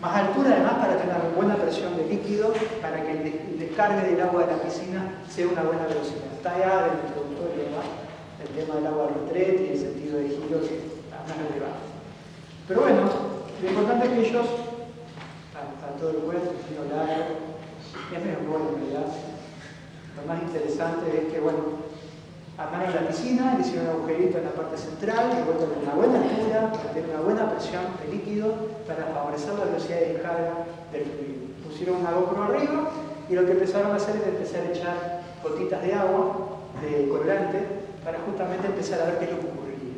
Más altura además para tener una buena presión de líquido, para que el descargue del agua de la piscina sea una buena velocidad. Está ya del introductorio, ¿verdad? El tema del agua del retrete y el sentido de giro que está más elevado. Pero bueno, lo importante es que ellos, está todo el cuento, es medio largo, es medio bueno en realidad. Lo más interesante es que, bueno, armaron la piscina, le hicieron un agujerito en la parte central, que vuelta con una buena altura, para tener una buena presión de líquido, para favorecer la velocidad de descarga del fluido. Pusieron una GoPro arriba y lo que empezaron a hacer es empezar a echar gotitas de agua, de colorante, para justamente empezar a ver qué es lo que ocurriría.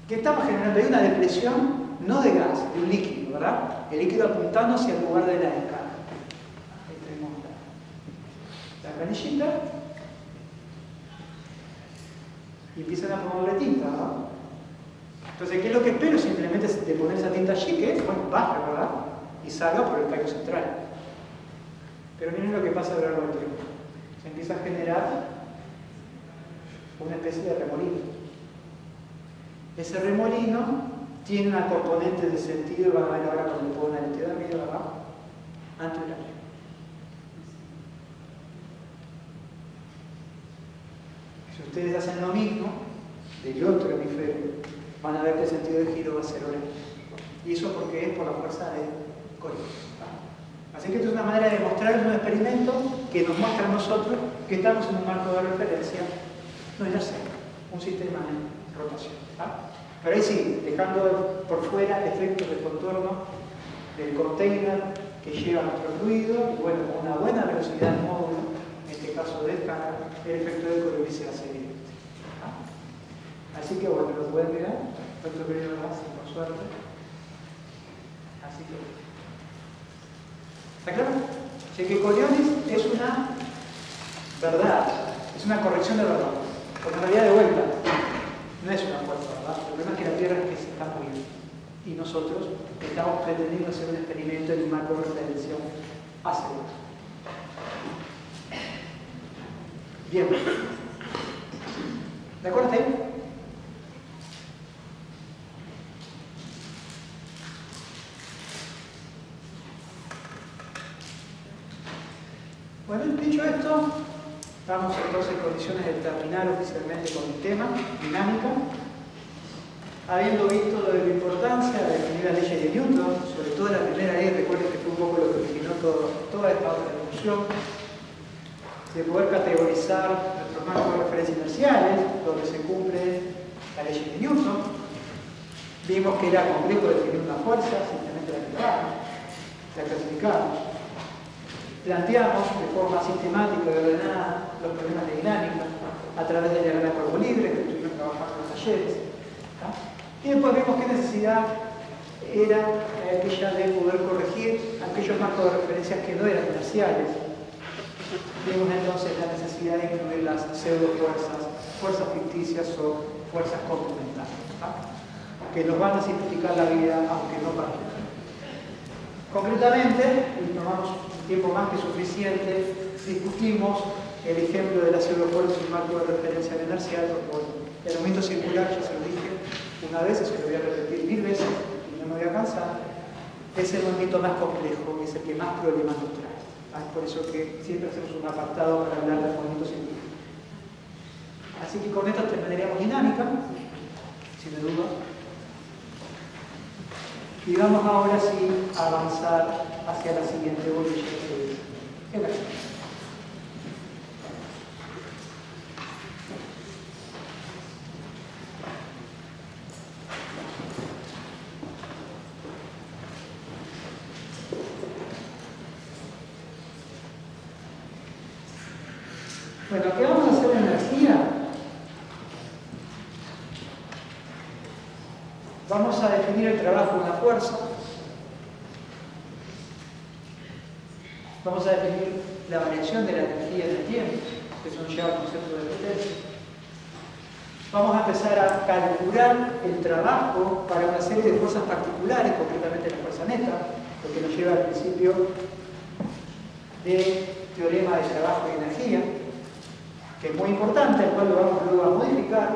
¿Qué estamos generando? Hay una depresión, no de gas, de un líquido, ¿verdad? El líquido apuntando hacia el lugar de la descarga. Ahí tenemos la canillita. Y empiezan a ponerle tinta, ¿no? Entonces, ¿qué es lo que espero? Simplemente de poner esa tinta allí, que es, bueno, baja, ¿verdad? Y salga por el tallo central. Pero miren lo que pasa a lo largo del tiempo. Se empieza a generar una especie de remolino. Ese remolino tiene una componente de sentido, y van a ver ahora cuando le pongo una lente de arriba, ¿verdad? Antihorario. Si ustedes hacen lo mismo del otro hemisferio, van a ver que el sentido de giro va a ser horario. Y eso porque es por la fuerza de Coriolis. Así que esto es una manera de mostrar un experimento que nos muestra a nosotros que estamos en un marco de referencia no inercial, un sistema de rotación. Pero ahí sí, dejando por fuera efectos de contorno del container que llega a nuestro fluido, y bueno, con una buena velocidad del módulo, en este caso de descarga, el efecto de Coulomb se hace evidente. Así que bueno, lo pueden mirar, otro periodo más, por suerte. Así que, ¿está claro? Así que Coriolis es una verdad, es una corrección de verdad, porque en realidad de vuelta no es una fuerza, ¿verdad? El problema es que la Tierra es que se está moviendo y nosotros estamos pretendiendo hacer un experimento en un marco de referencia asegurado. Bien. ¿De acuerdo hasta ahí? Bueno, dicho esto, estamos entonces en condiciones de terminar oficialmente con el tema, dinámica. Habiendo visto lo de la importancia de definir las leyes de Newton, sobre todo la primera ley, recuerden que fue un poco lo que originó toda esta otra discusión, de poder categorizar nuestros marcos de referencia inerciales, donde se cumple la ley de Newton. Vimos que era complejo definir una fuerza, simplemente la clasificamos. Planteamos de forma sistemática y ordenada los problemas de dinámica a través del diagrama de cuerpo libre que estuvimos trabajando en los talleres. Y después vimos qué necesidad era aquella de poder corregir aquellos marcos de referencia que no eran inerciales. Vimos entonces la necesidad de incluir las pseudofuerzas, fuerzas ficticias o fuerzas complementarias, que nos van a simplificar la vida aunque no para. Concretamente, y tomamos un tiempo más que suficiente, discutimos el ejemplo de la pseudofuerza y el marco de referencia inercial, porque bueno, el momento circular, ya se lo dije una vez, se lo voy a repetir 1000 veces y no me voy a cansar, es el movimiento más complejo, es el que más problemas nos trae. Es por eso que siempre hacemos un apartado para hablar del movimiento circular. Así que con esto terminaríamos dinámica, sin duda. Y vamos ahora sí a avanzar hacia la siguiente bolilla que es la siguiente. Bueno, ¿qué vamos a hacer en energía? Vamos a definir el trabajo de una fuerza. Vamos a definir la variación de la energía en el tiempo, que eso nos lleva al concepto de potencia. Vamos a empezar a calcular el trabajo para una serie de fuerzas particulares, concretamente la fuerza neta, lo que nos lleva al principio del teorema de trabajo y energía, que es muy importante, el cual lo vamos luego a modificar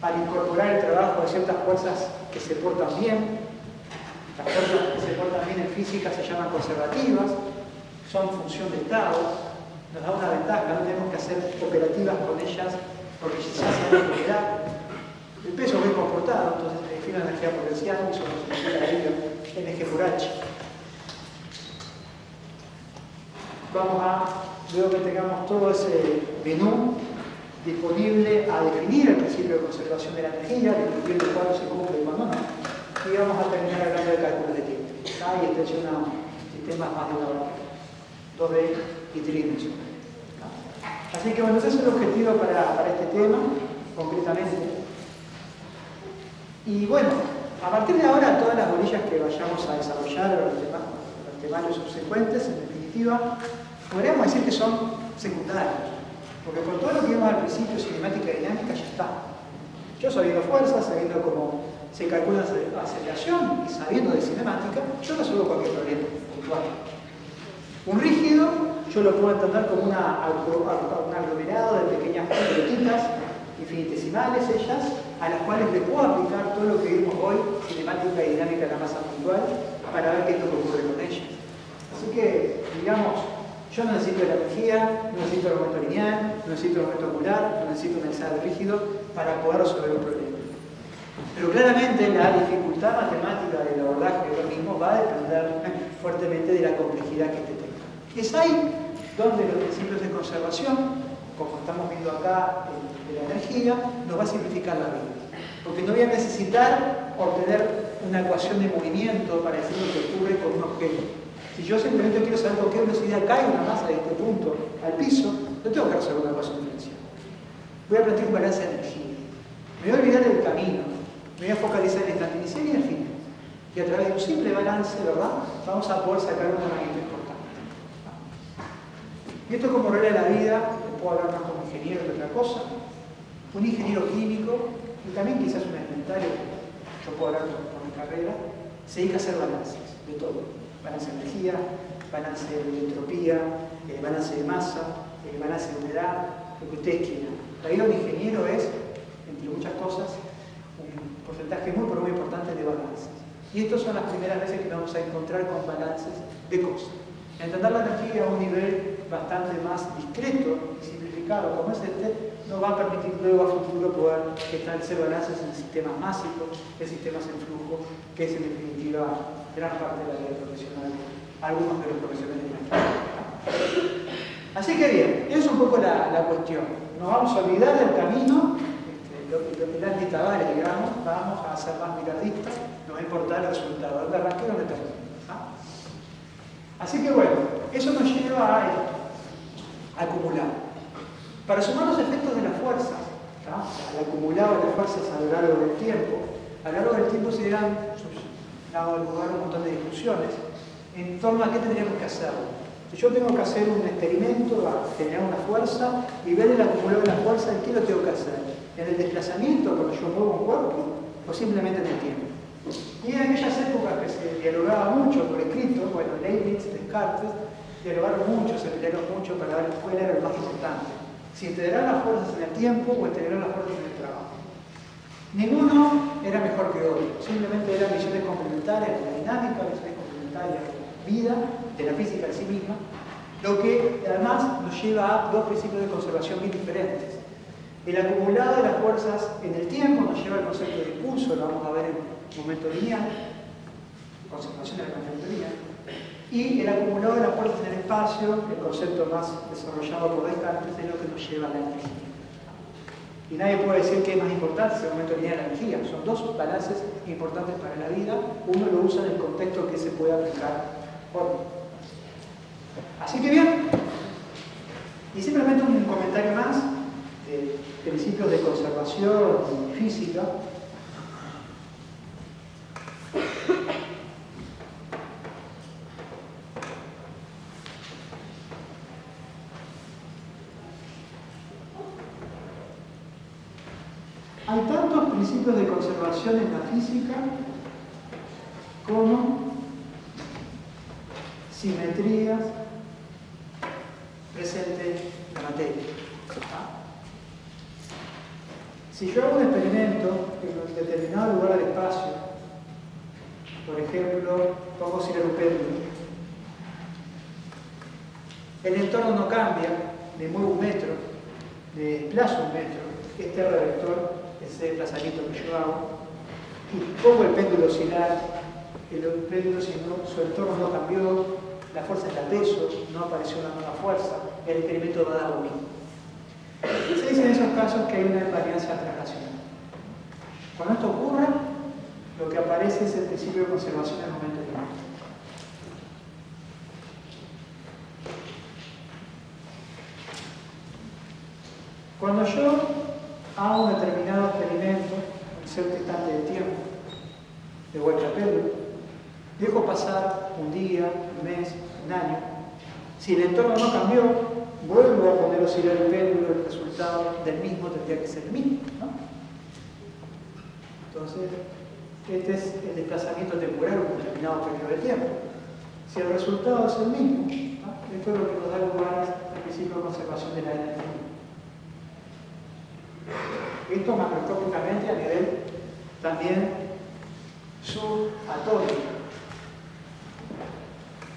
al incorporar el trabajo de ciertas fuerzas que se portan bien. Las fuerzas que se portan bien en física se llaman conservativas, son función de estado, nos da una ventaja, no tenemos que hacer operativas con ellas porque ya se dan propiedad. El peso es muy comportado, entonces se define la energía potencial y eso nos significa la vida en G por H. Vamos a, luego que tengamos todo ese menú disponible, a definir el principio de conservación de la energía, discutir de cuándo se cumple y cuándo no. Y vamos a terminar hablando de cálculos de tiempo. Y extensionamos sistemas más de una hora, 2D y tridimensional. Así que bueno, ese es el objetivo para este tema, concretamente. Y bueno, a partir de ahora, todas las bolillas que vayamos a desarrollar, o los temarios subsecuentes, en definitiva, podríamos decir que son secundarios. Porque por todo lo que vimos al principio, cinemática y dinámica, ya está. Yo sabiendo fuerza, sabiendo cómo se calcula la aceleración y sabiendo de cinemática, yo resuelvo cualquier problema puntual. Un rígido, yo lo puedo entender como un aglomerado de pequeñas pelotitas infinitesimales, ellas, a las cuales le puedo aplicar todo lo que vimos hoy, cinemática y dinámica de la masa puntual, para ver qué es lo que ocurre con ellas. Así que, digamos, yo no necesito la energía, no necesito el momento lineal, no necesito el momento angular, no necesito un ensayo rígido para poder resolver un problema. Pero claramente la dificultad matemática del abordaje de lo mismo va a depender fuertemente de la complejidad que este tenga. Es ahí donde los principios de conservación, como estamos viendo acá de la energía, nos va a simplificar la vida. Porque no voy a necesitar obtener una ecuación de movimiento para decir lo que ocurre con un objeto. Si yo simplemente quiero saber con qué velocidad cae una masa de este punto al piso, no tengo que resolver una ecuación diferencial. Voy a plantear un balance de energía. Me voy a olvidar del camino. Me voy a focalizar en el instante inicial y el final. Y a través de un simple balance, ¿verdad?, vamos a poder sacar una magnitud importante. Y esto es como regla de la vida, puedo hablar más como ingeniero que otra cosa. Un ingeniero químico, y también quizás un alimentario, yo puedo hablar por mi carrera, se dedica a hacer balances de todo. Balance de energía, balance de entropía, balance de masa, balance de humedad, lo que ustedes quieran. La vida de un ingeniero es, entre muchas cosas, un porcentaje muy importante de balances. Y estas son las primeras veces que vamos a encontrar con balances de cosas. Entender la energía a un nivel bastante más discreto y simplificado como es este, nos va a permitir luego a futuro poder establecer balances en sistemas másicos, en sistemas en flujo, que es en definitiva gran parte de la vida profesional, algunos de los profesionales de la ingeniería. Así que bien, eso es un poco la cuestión. Nos vamos a olvidar del camino, lo que el anti-Tavares, digamos, vamos a ser más miradistas, nos va a importar el resultado, dónde arranqué, dónde terminé. Así que bueno, eso nos lleva a esto, a acumular. Para sumar los efectos de las fuerzas, al acumulado de las fuerzas a lo largo del tiempo, a lo largo del tiempo se han dado lugar a un montón de discusiones en torno a qué tendríamos que hacer. Si yo tengo que hacer un experimento a generar una fuerza y ver el acumulado de la fuerza, ¿en qué lo tengo que hacer? ¿En el desplazamiento, cuando yo muevo un cuerpo, o simplemente en el tiempo? Y en aquellas épocas que se dialogaba mucho por escrito, bueno, Leibniz, Descartes, dialogaron mucho, se pelearon mucho para ver cuál era lo más importante. Si integrar las fuerzas en el tiempo o integrar las fuerzas en el trabajo. Ninguno era mejor que otro, simplemente eran visiones complementarias de la dinámica, visiones complementarias de la vida, de la física en sí misma, lo que además nos lleva a dos principios de conservación bien diferentes. El acumulado de las fuerzas en el tiempo nos lleva al concepto de impulso, lo vamos a ver en un momento lineal, conservación de la concepto lineal, y el acumulado de las fuerzas en el espacio, el concepto más desarrollado por Descartes, es lo que nos lleva a la energía. Y nadie puede decir que es más importante ese momento lineal de la energía. Son dos balances importantes para la vida. Uno lo usa en el contexto que se puede aplicar hoy. Así que bien. Y simplemente un comentario más de principios de conservación y física. Hay tantos principios de conservación en la física como simetrías presentes en la materia. Si yo hago un experimento en un determinado lugar del espacio, por ejemplo, pongo girar un péndulo, el entorno no cambia, me muevo un metro, me desplazo un metro, este R vector, ese desplazamiento que yo hago, y pongo el péndulo oscilar, el péndulo su entorno no cambió, la fuerza es la peso, no apareció una nueva fuerza, el experimento va a dar lo mismo. Se dice en esos casos que hay una invariancia transracional. Cuando esto ocurre, lo que aparece es el principio de conservación del momento lineal. Cuando yo hago un determinado experimento en cierto instante de tiempo, de vuelta a péndulo, dejo pasar un día, un mes, un año. Si el entorno no cambió, vuelvo a poner oscilar el péndulo, el resultado del mismo tendría que ser el mismo, ¿no? Entonces, este es el desplazamiento temporal en un determinado periodo de tiempo. Si el resultado es el mismo, ¿no? Esto es lo que nos da lugar al principio de conservación de la energía. Esto macroscópicamente a nivel también subatómico.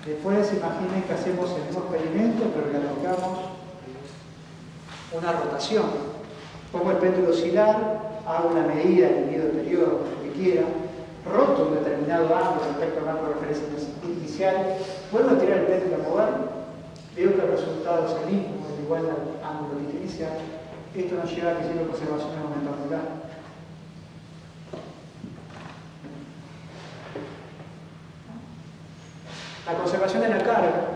Después imaginen que hacemos el mismo experimento, pero le aplicamos una rotación. Pongo el péndulo oscilar, hago una medida, divido el periodo, lo que quiera, roto un determinado ángulo respecto al ángulo de referencia inicial, vuelvo a tirar el péndulo a mover, veo que el resultado es el mismo, es igual al ángulo inicial. Esto nos lleva a que de conservación del momento angular. La conservación de la carga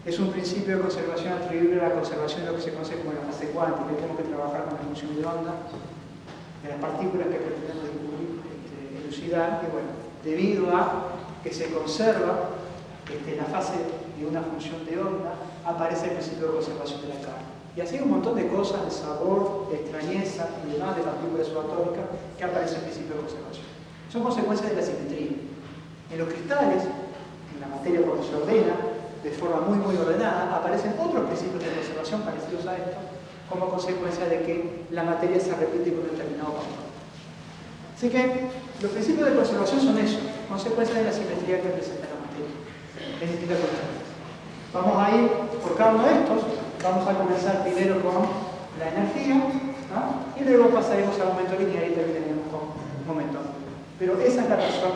es un principio de conservación atribuible a la conservación de lo que se conoce como la fase cuántica. Tenemos que trabajar con la función de onda de las partículas que pretendemos elucidar, y bueno, debido a que se conserva la fase de una función de onda, aparece el principio de conservación de la carga. Y así hay un montón de cosas, de sabor, de extrañeza y demás de partículas subatómicas que aparecen en el principio de conservación. Son consecuencias de la simetría. En los cristales, en la materia cuando se ordena, de forma muy ordenada, aparecen otros principios de conservación parecidos a esto, como consecuencia de que la materia se repite con un determinado patrón. Así que los principios de conservación son eso, consecuencias de la simetría que presenta la materia en distintas condiciones. Vamos a ir por cada uno de estos. Vamos a comenzar primero con la energía, ¿no? Y luego pasaremos al momento lineal y terminaremos con un momento. Pero esa es la razón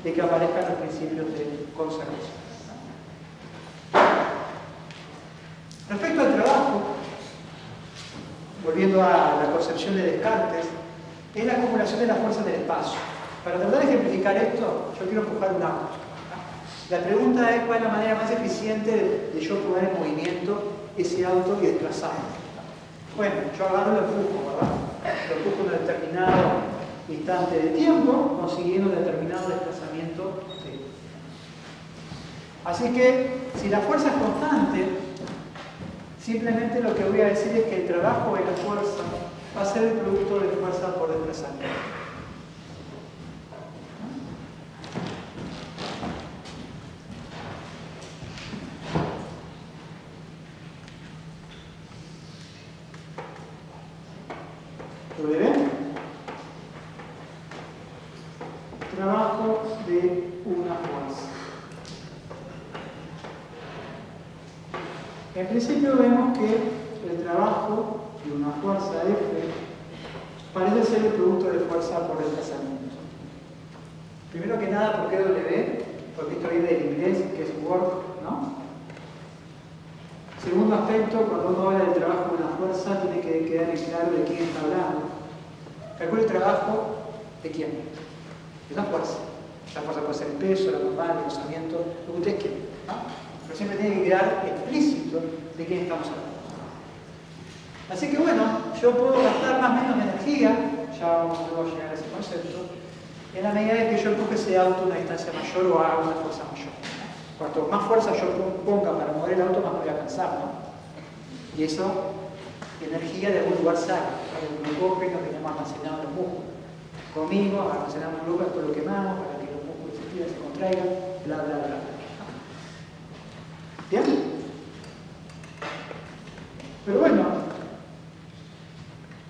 de que aparezcan los principios de conservación. Respecto al trabajo, volviendo a la concepción de Descartes, es la acumulación de las fuerzas del espacio. Para tratar de ejemplificar esto, yo quiero empujar un auto. La pregunta es cuál es la manera más eficiente de yo poner en movimiento ese auto y desplazarlo. Bueno, yo agarro y lo empujo, ¿verdad? Lo empujo en un determinado instante de tiempo, consiguiendo un determinado desplazamiento. Sí. Así que, si la fuerza es constante, simplemente lo que voy a decir es que el trabajo de la fuerza va a ser el producto de fuerza por desplazamiento. ¿Lo ven? Trabajo de una fuerza. En principio vemos que el trabajo de una fuerza F parece ser el producto de fuerza por desplazamiento. Primero que nada, ¿por qué W? Porque esto viene del inglés, que es work, ¿no? Segundo aspecto, cuando uno habla del trabajo de una fuerza, tiene que quedar en claro de quién está hablando. Calcula el trabajo de quién. De una fuerza. La fuerza puede ser el peso, la normal, el rozamiento, lo que ustedes quieran, ¿no? Pero siempre tiene que quedar explícito de quién estamos hablando. Así que bueno, yo puedo gastar más o menos energía, ya vamos luego a llegar a ese concepto, en la medida de que yo empuje ese auto a una distancia mayor o haga una fuerza mayor. Cuanto más fuerza yo ponga para mover el auto, más me voy a cansar, ¿no? Y eso, energía de algún lugar sale, algo glucógeno que tenemos almacenado en los músculos. Comimos, almacenamos glucógeno, después lo quemamos para que los músculos se estiren, se contraigan, bla, bla, bla. ¿Bien? Pero bueno,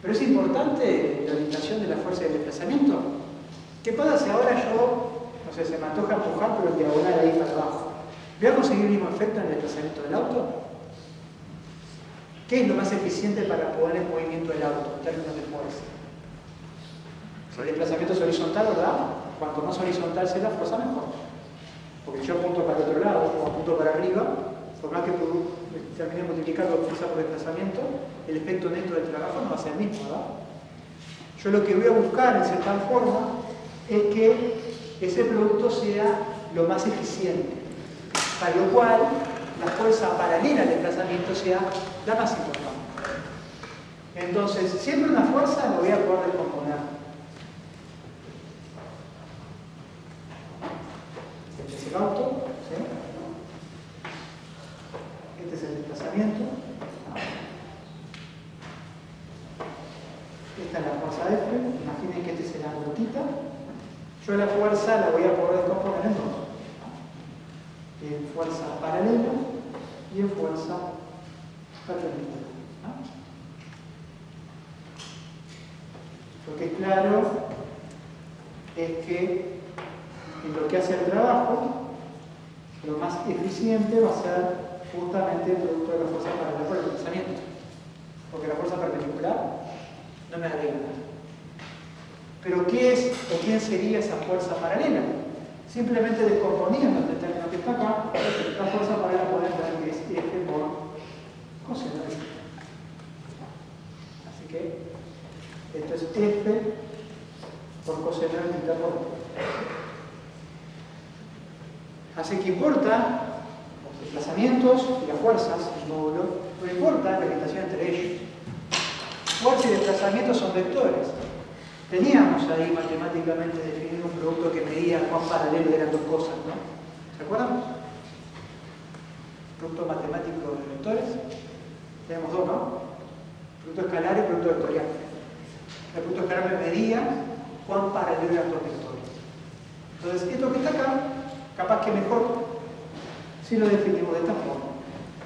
pero es importante la orientación de la fuerza de desplazamiento. ¿Qué pasa si ahora yo, no sé, se me antoja empujar, pero en diagonal ahí para abajo? ¿Voy a conseguir el mismo efecto en el desplazamiento del auto? ¿Qué es lo más eficiente para poner en movimiento el auto en términos de fuerza? Si el desplazamiento es horizontal, ¿verdad? Cuanto más horizontal sea la fuerza, mejor. Porque si yo apunto para el otro lado o apunto para arriba, por más que termine multiplicando fuerza por desplazamiento, el efecto neto del trabajo no va a ser el mismo, ¿verdad? Yo lo que voy a buscar en cierta forma es que ese producto sea lo más eficiente, para lo cual la fuerza paralela al desplazamiento sea la más importante. Entonces, siempre una fuerza la voy a poder descomponer. Este es el auto, ¿sí? Este es el desplazamiento. Esta es la fuerza F. Imaginen que este es la pelotita. Yo la fuerza la voy a poder descomponer en dos. En fuerza paralela y en fuerza perpendicular. Lo que es claro es que en lo que hace el trabajo, lo más eficiente va a ser justamente el producto de la fuerza paralela por el desplazamiento. Porque la fuerza perpendicular no me agrega nada. Pero ¿qué es o quién sería esa fuerza paralela? Simplemente descomponiendo este término que está acá, la fuerza paralela podemos ver que es F por coseno de θ. Así que esto es F por coseno de θ por Así que importa los desplazamientos y las fuerzas del módulo, no importa la orientación entre ellos. Fuerza y desplazamiento son vectores. Teníamos ahí matemáticamente definido un producto que medía cuán paralelo eran dos cosas, ¿no? ¿Se acuerdan? Producto matemático de vectores. Tenemos dos, ¿no? Producto escalar y producto vectorial. El producto escalar me medía cuán paralelo eran dos vectores. Entonces, esto que está acá, capaz que mejor si lo definimos de esta forma,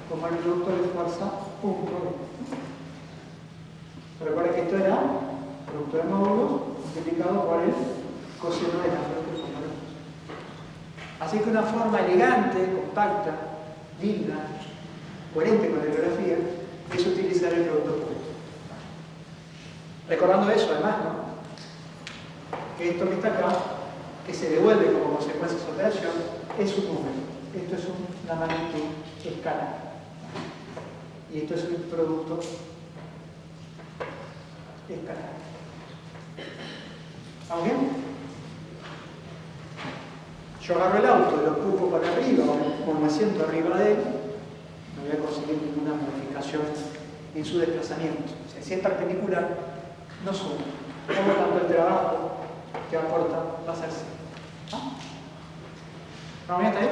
como el producto de fuerza punto. Recuerda que esto era producto de módulos multiplicado por el coseno de la fuerza de módulos. Así que una forma elegante, compacta, linda, coherente con la bibliografía, es utilizar el producto opuesto. Recordando eso, además, ¿no? Que esto que está acá, que se devuelve como consecuencia de esa operación, es un número. Esto es una magnitud escalar. Y esto es un producto escalar. ¿Estamos bien? Yo agarro el auto y lo empujo para arriba o me siento arriba de él, no voy a conseguir ninguna modificación en su desplazamiento. O sea, si es perpendicular, no sube. Por lo tanto, el trabajo que aporta va a ser cero. ¿Ah? ¿Estamos bien hasta ahí?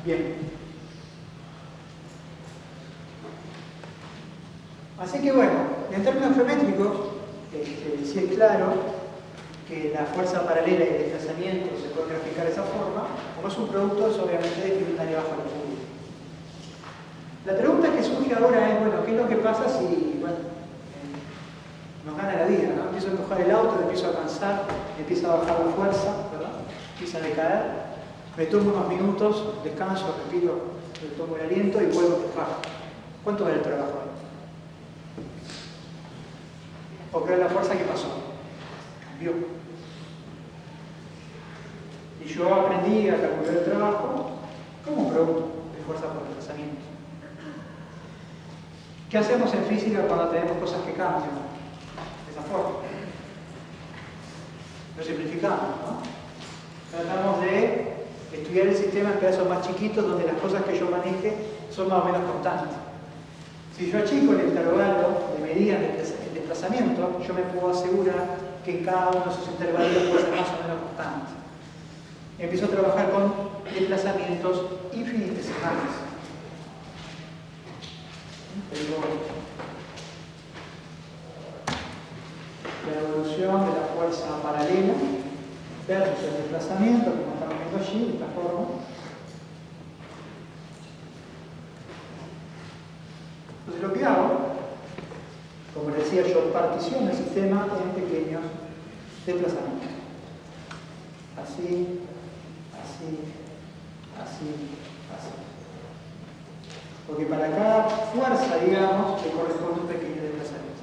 Bien. Así que bueno, en términos geométricos, sí es claro que la fuerza paralela y el desplazamiento se puede graficar de esa forma. Como es un producto, es obviamente definitario bajo la fórmula. La pregunta que surge ahora es, bueno, ¿qué es lo que pasa si, bueno, nos gana la vida, ¿no? Empiezo a empujar el auto, empiezo a cansar, empieza a bajar la fuerza, ¿verdad? Empieza a decaer, me tomo unos minutos, descanso, respiro, tomo el aliento y vuelvo a empujar. ¿Cuánto vale el trabajo ahí? Porque la fuerza que pasó, cambió. Y yo aprendí a calcular el trabajo como un producto de fuerza por desplazamiento. ¿Qué hacemos en física cuando tenemos cosas que cambian? De esa forma. Lo simplificamos, ¿no? Tratamos de estudiar el sistema en pedazos más chiquitos donde las cosas que yo maneje son más o menos constantes. Si yo achico el intervalo de medida de desplazamiento, yo me puedo asegurar que cada uno de esos intervalos puede ser más o menos constante. Empiezo a trabajar con desplazamientos infinitesimales. Tengo la evolución de la fuerza paralela versus el desplazamiento, como estamos viendo allí, de esta forma. Entonces lo que hago, como les decía yo, particiono el sistema en pequeños desplazamientos. Así, así, así, así. Porque para cada fuerza, digamos, le corresponde un pequeño desplazamiento.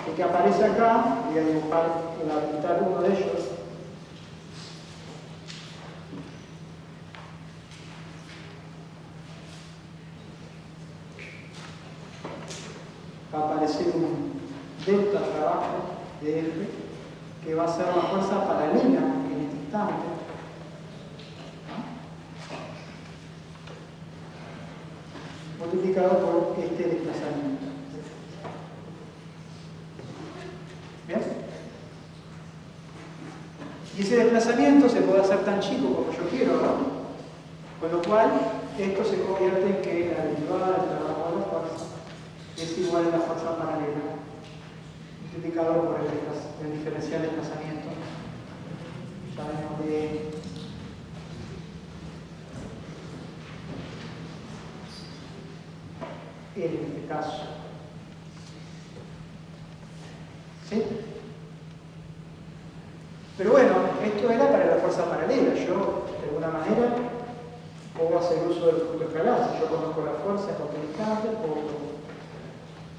El que aparece acá, voy a dibujar en la orbital uno de ellos. Va a aparecer un delta trabajo de F que va a ser la fuerza paralela en este instante. Multiplicado por este desplazamiento. ¿Bien? Y ese desplazamiento se puede hacer tan chico como yo quiero, ¿no? Con lo cual, esto se convierte en que la derivada del trabajo de la fuerza es igual a la fuerza paralela multiplicado por el diferencial de desplazamiento. Llamémosle en este caso. ¿Sí? Pero bueno, esto era para la fuerza paralela. Yo, de alguna manera, puedo hacer uso del producto escalar. Si yo conozco la fuerza en otro instante, puedo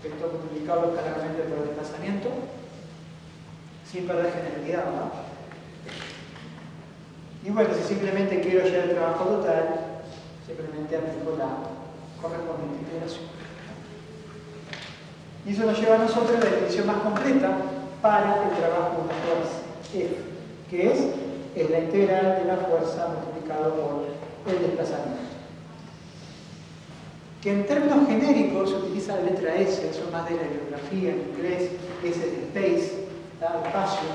esto multiplicarlo escalarmente por el desplazamiento sin perder generalidad, ¿no? Y bueno, si simplemente quiero hallar el trabajo total, simplemente aplico la correspondiente integración. Y eso nos lleva a nosotros a la definición más completa para el trabajo de una fuerza F, que es la integral de la fuerza multiplicado por el desplazamiento. Que en términos genéricos se utiliza la letra S, eso más de la bibliografía en inglés, S de space, espacio.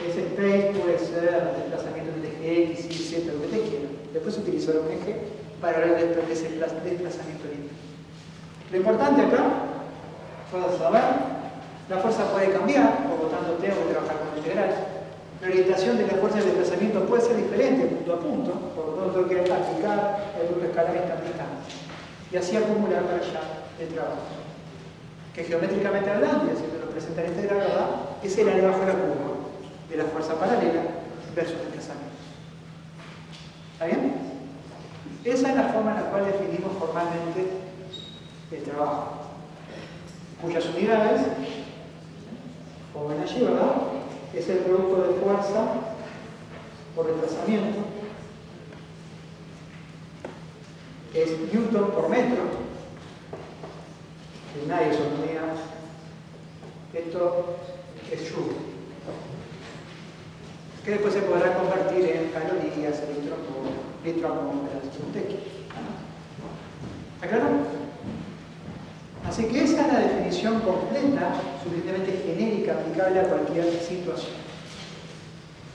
Ese space puede ser desplazamiento del eje X, Y, Z, lo que te quiera. Después se utilizó un eje para hablar de ese desplazamiento libre. Lo importante acá, puedo saber, la fuerza puede cambiar, por lo tanto tengo que trabajar con integral. La orientación de la fuerza de desplazamiento puede ser diferente punto a punto, por lo tanto tengo que aplicar el grupo escalar instante y así acumular para allá el trabajo. Que geométricamente hablando, y así me lo presenta el integral, ¿verdad? Es el área bajo la curva de la fuerza paralela versus desplazamiento. ¿Está bien? Esa es la forma en la cual definimos formalmente el trabajo, cuyas unidades, como ven allí, ¿verdad? Es el producto de fuerza por desplazamiento, es Newton por metro, que nadie se unidad. Esto es Joule, que después se podrá convertir en calorías, litro-atmósferas, ¿está claro? Así que esa es la definición completa, suficientemente genérica, aplicable a cualquier situación.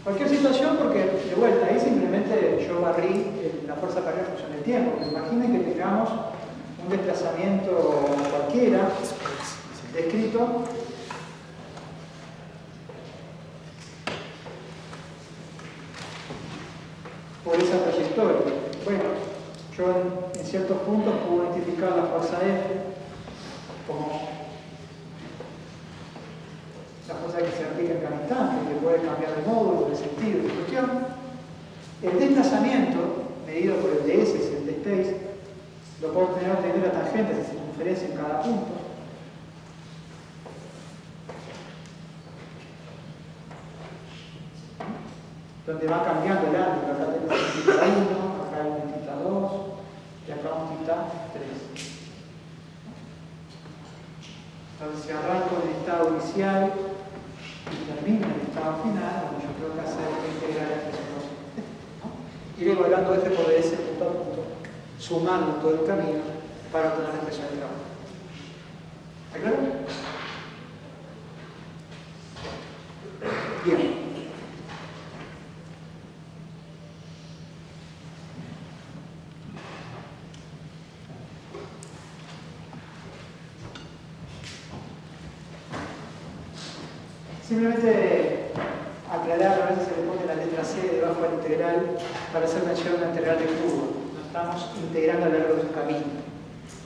Cualquier situación porque, de vuelta, ahí simplemente yo barrí la fuerza paralela en función del tiempo. Pero imaginen que tengamos un desplazamiento cualquiera, descrito por esa trayectoria. Bueno, yo en ciertos puntos puedo identificar la fuerza F como la fuerza que se aplica en cada instante, que puede cambiar de módulo, de sentido, de cuestión. El desplazamiento, medido por el ds, es el de space, lo puedo obtener teniendo la tangente de circunferencia en cada punto. Donde va cambiando el ángulo, acá tenemos un θ1, acá hay un θ2 y acá un θ3. Entonces, si arranco en el estado inicial y termino en el estado final, bueno, yo tengo que hacer integrar la expresión, ¿no? Ir evaluando f por ds punto a punto, sumando todo el camino para obtener la expresión de trabajo. ¿Está claro? Bien. Simplemente aclarar, a veces se le pone la letra C debajo del integral para hacer mención a la integral de curva. No estamos integrando a lo largo de un camino.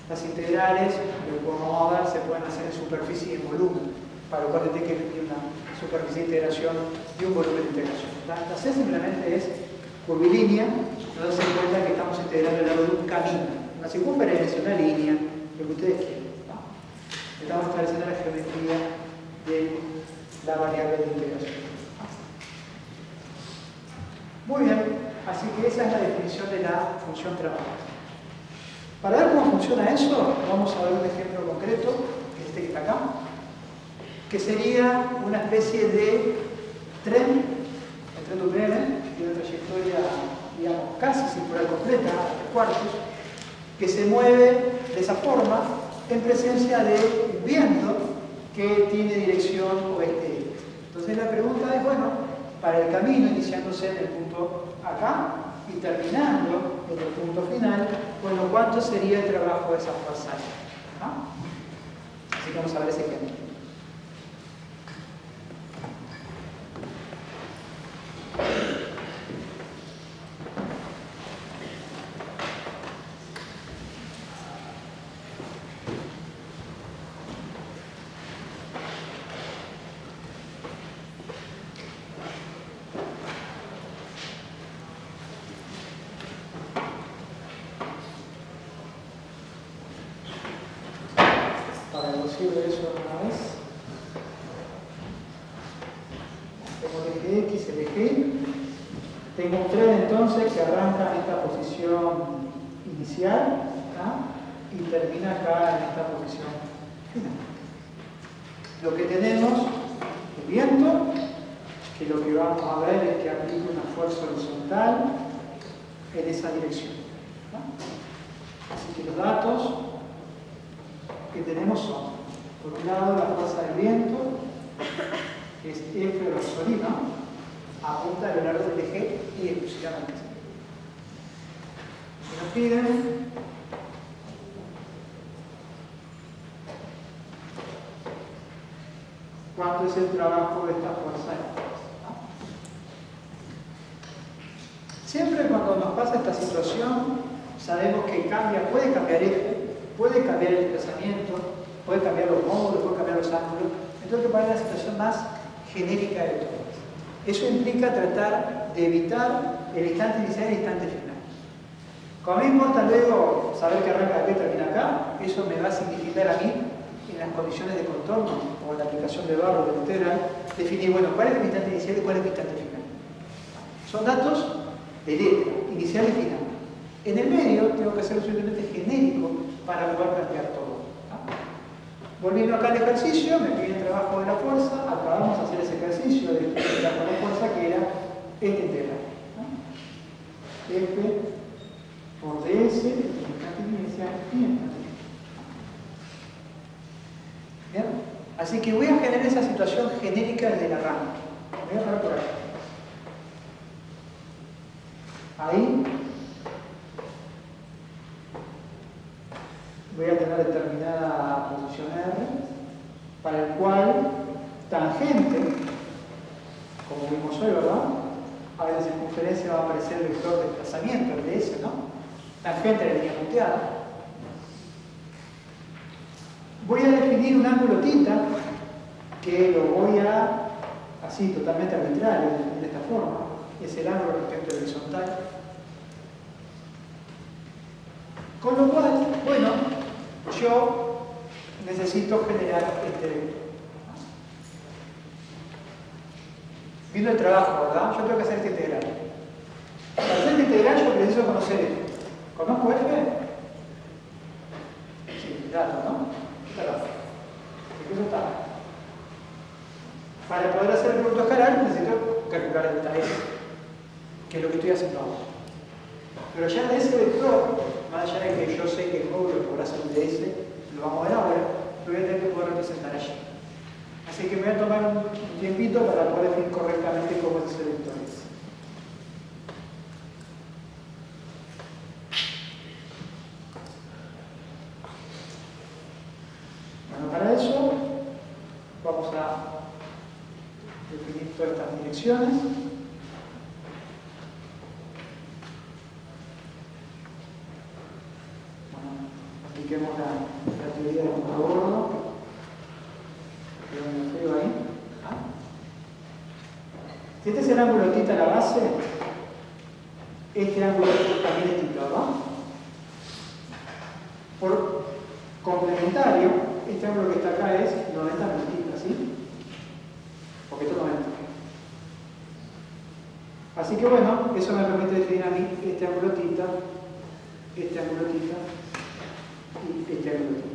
Las integrales, como vamos a ver, se pueden hacer en superficie y en volumen, para lo cual tiene que definir una superficie de integración y un volumen de integración. La C simplemente es curvilínea, nos damos cuenta que estamos integrando a lo largo de un camino, una circunferencia, una línea, lo que ustedes quieran, ¿no? Estamos estableciendo la geometría de la variable de integración. Muy bien, así que esa es la definición de la función trabajo. Para ver cómo funciona eso, vamos a ver un ejemplo concreto, que es este que está acá, que sería una especie de tren, el tren de UPM, que tiene una trayectoria, digamos, casi circular completa, a 3/4, que se mueve de esa forma en presencia de un viento que tiene dirección oeste-este. Entonces la pregunta es, bueno, para el camino, iniciándose en el punto acá y terminando en el punto final, bueno, ¿cuánto sería el trabajo de esa fuerza? ¿Ah? Así que vamos a ver ese ejemplo. Para deducirle eso una vez, tengo el eje X, el eje Y. Tengo un tren entonces que arranca en esta posición inicial, ¿tá? Y termina acá en esta posición Lo que tenemos, el viento, que lo que vamos a ver es que aplica una fuerza horizontal en esa dirección. ¿No? Así que los datos que tenemos son, por un lado, la fuerza del viento, que es F gasolina, apunta a lo largo del eje y exclusivamente. Si nos piden cuánto es el trabajo de esta fuerza de fuerza. Siempre cuando nos pasa esta situación, sabemos que puede cambiar eje, puede cambiar el desplazamiento, puede cambiar los módulos, puede cambiar los ángulos. Entonces, que para la situación más genérica de todas. Eso implica tratar de evitar el instante inicial y el instante final. Como a mí me importa luego saber que arranca aquí y termina acá, eso me va a significar a mí, en las condiciones de contorno o en la aplicación de barro de integral, definir, bueno, cuál es mi instante inicial y cuál es mi instante final. Son datos de letra, inicial y final. En el medio tengo que ser suficientemente genérico para poder plantear todo. Volviendo acá al ejercicio, me piden el trabajo de la fuerza, acabamos de hacer ese ejercicio de trabajo de la fuerza que era este integral. F por ds, instante inicial y instante final. ¿Bien? Así que voy a generar esa situación genérica desde el arranque. Voy a parar por acá. Ahí voy a tener determinada posición R, para el cual tangente, como vimos hoy, ¿verdad? A la circunferencia va a aparecer el vector de desplazamiento, el ds, ¿no? Tangente de la línea punteada. Voy a definir un ángulo θ, que lo voy a, así, totalmente arbitrario, de esta forma. Es el ángulo respecto al horizontal. Con lo cual, bueno, yo necesito generar este vector. Vino el trabajo, ¿verdad? Yo tengo que hacer este integral. Para hacer este integral yo preciso conocer esto. ¿Conozco F? Sí, dato, ¿no? Claro. Eso está. Para poder hacer el producto escalar necesito calcular el delta S, que es lo que estoy haciendo ahora. Pero ya de ese vector, más allá de que yo sé que el módulo podrá ser un ds, lo vamos a ver ahora, lo voy a tener que poder representar allí. Así que me voy a tomar un tiempito para poder definir correctamente cómo es ese vector S. Bueno, para eso vamos a definir todas estas direcciones. Apliquemos la teoría del punto gordo. Quedó feo ahí. Si este es el ángulo θ a la base, este ángulo también es θ, ¿verdad? Por complementario, este ángulo que está acá es 90 menos θ, ¿sí? Porque esto es 90. Así que bueno, eso me permite definir a mí este ángulo θ, este ángulo θ y este ángulo θ.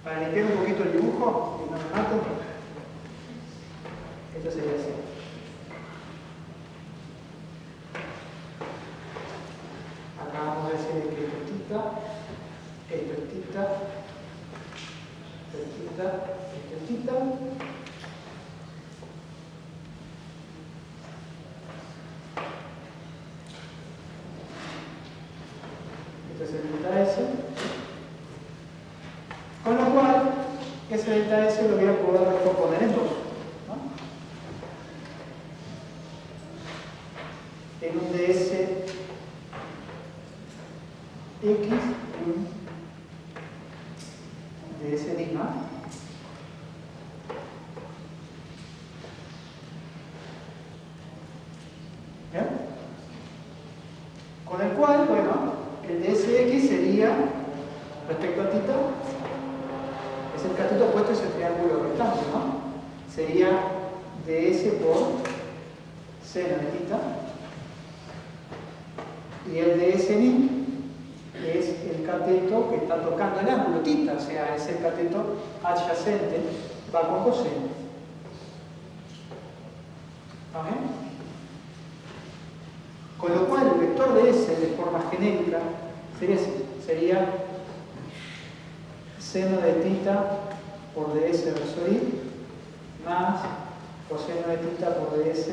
Para limpiar un poquito el dibujo y no me maten, esto sería así. Acá vamos a decir que esto es θ, esto es θ, esto es θ, esto es θ. Este es el delta S. Con lo cual, ese delta S lo voy a poder recomponer en dos, ¿no? En un ds x y un ds lima. ¿Bien? Con el cual, bueno, el dsx sería respecto a θ, es el cateto opuesto a ese triángulo rectángulo, ¿no? sería ds por seno de θ. Y el ds ni es el cateto que está tocando el ángulo θ, o sea, es el cateto adyacente, va con coseno. ¿Está bien? Con lo cual el vector de S de forma genérica sería así, sería seno de θ por ds versor i más coseno de θ por ds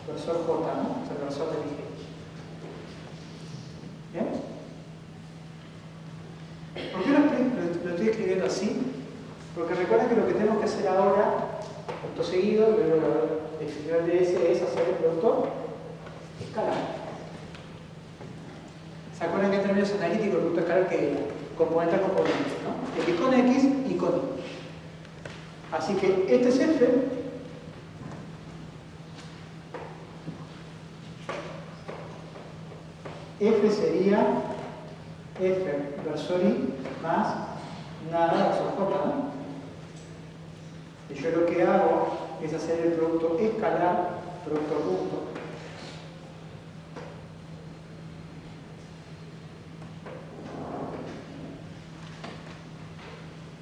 versor j, ¿no? O sea, el versor de mi g. ¿Bien? ¿Por qué lo estoy escribiendo así? Porque recuerden que lo que tenemos que hacer ahora, acto seguido, luego de escribir el ds, es hacer el producto escalar. ¿Se acuerdan que en términos analíticos el producto escalar que componente a componente, ¿no? X con X y con Y. Así que este es F. F sería F versor I más nada versor J, ¿no? Y yo lo que hago es hacer el producto escalar, producto punto.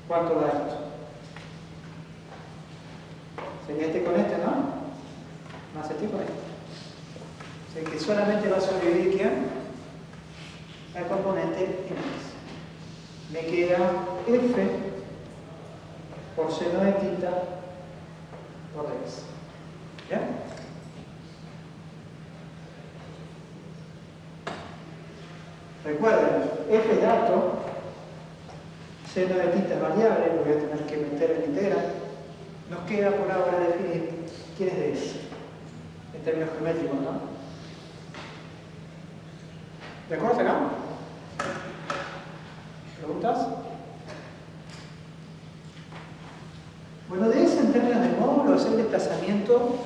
¿Cuánto da esto? Sería este con este, ¿no? Más este con este. O sea que solamente va a sobrevivir ¿quién? El componente en X. Me queda F por seno de θ por X. ¿Bien? Recuerden, F es dato, seno de θ es variable, lo voy a tener que meter en integral. Nos queda por ahora definir quién es de S, en términos geométricos, ¿no? ¿De acuerdo hasta acá? ¿Preguntas? Bueno, de S en términos de módulo es el desplazamiento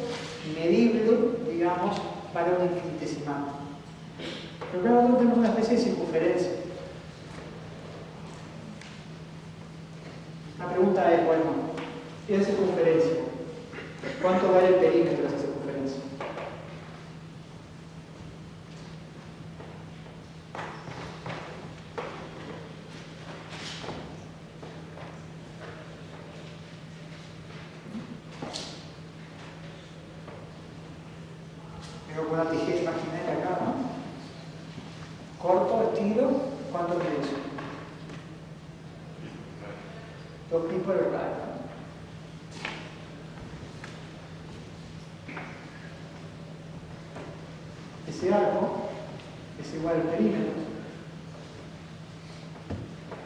medible, digamos, para un infinitesimal. Pero claro, nosotros tenemos una especie de circunferencia. La pregunta es, bueno, ¿esa circunferencia? ¿Cuánto vale el perímetro de esa circunferencia? Tengo una tijera imaginaria acá, ¿no? Corto, estiro, ¿cuánto mide eso? 2 pi por el radio, ¿no? Ese arco es igual al perímetro,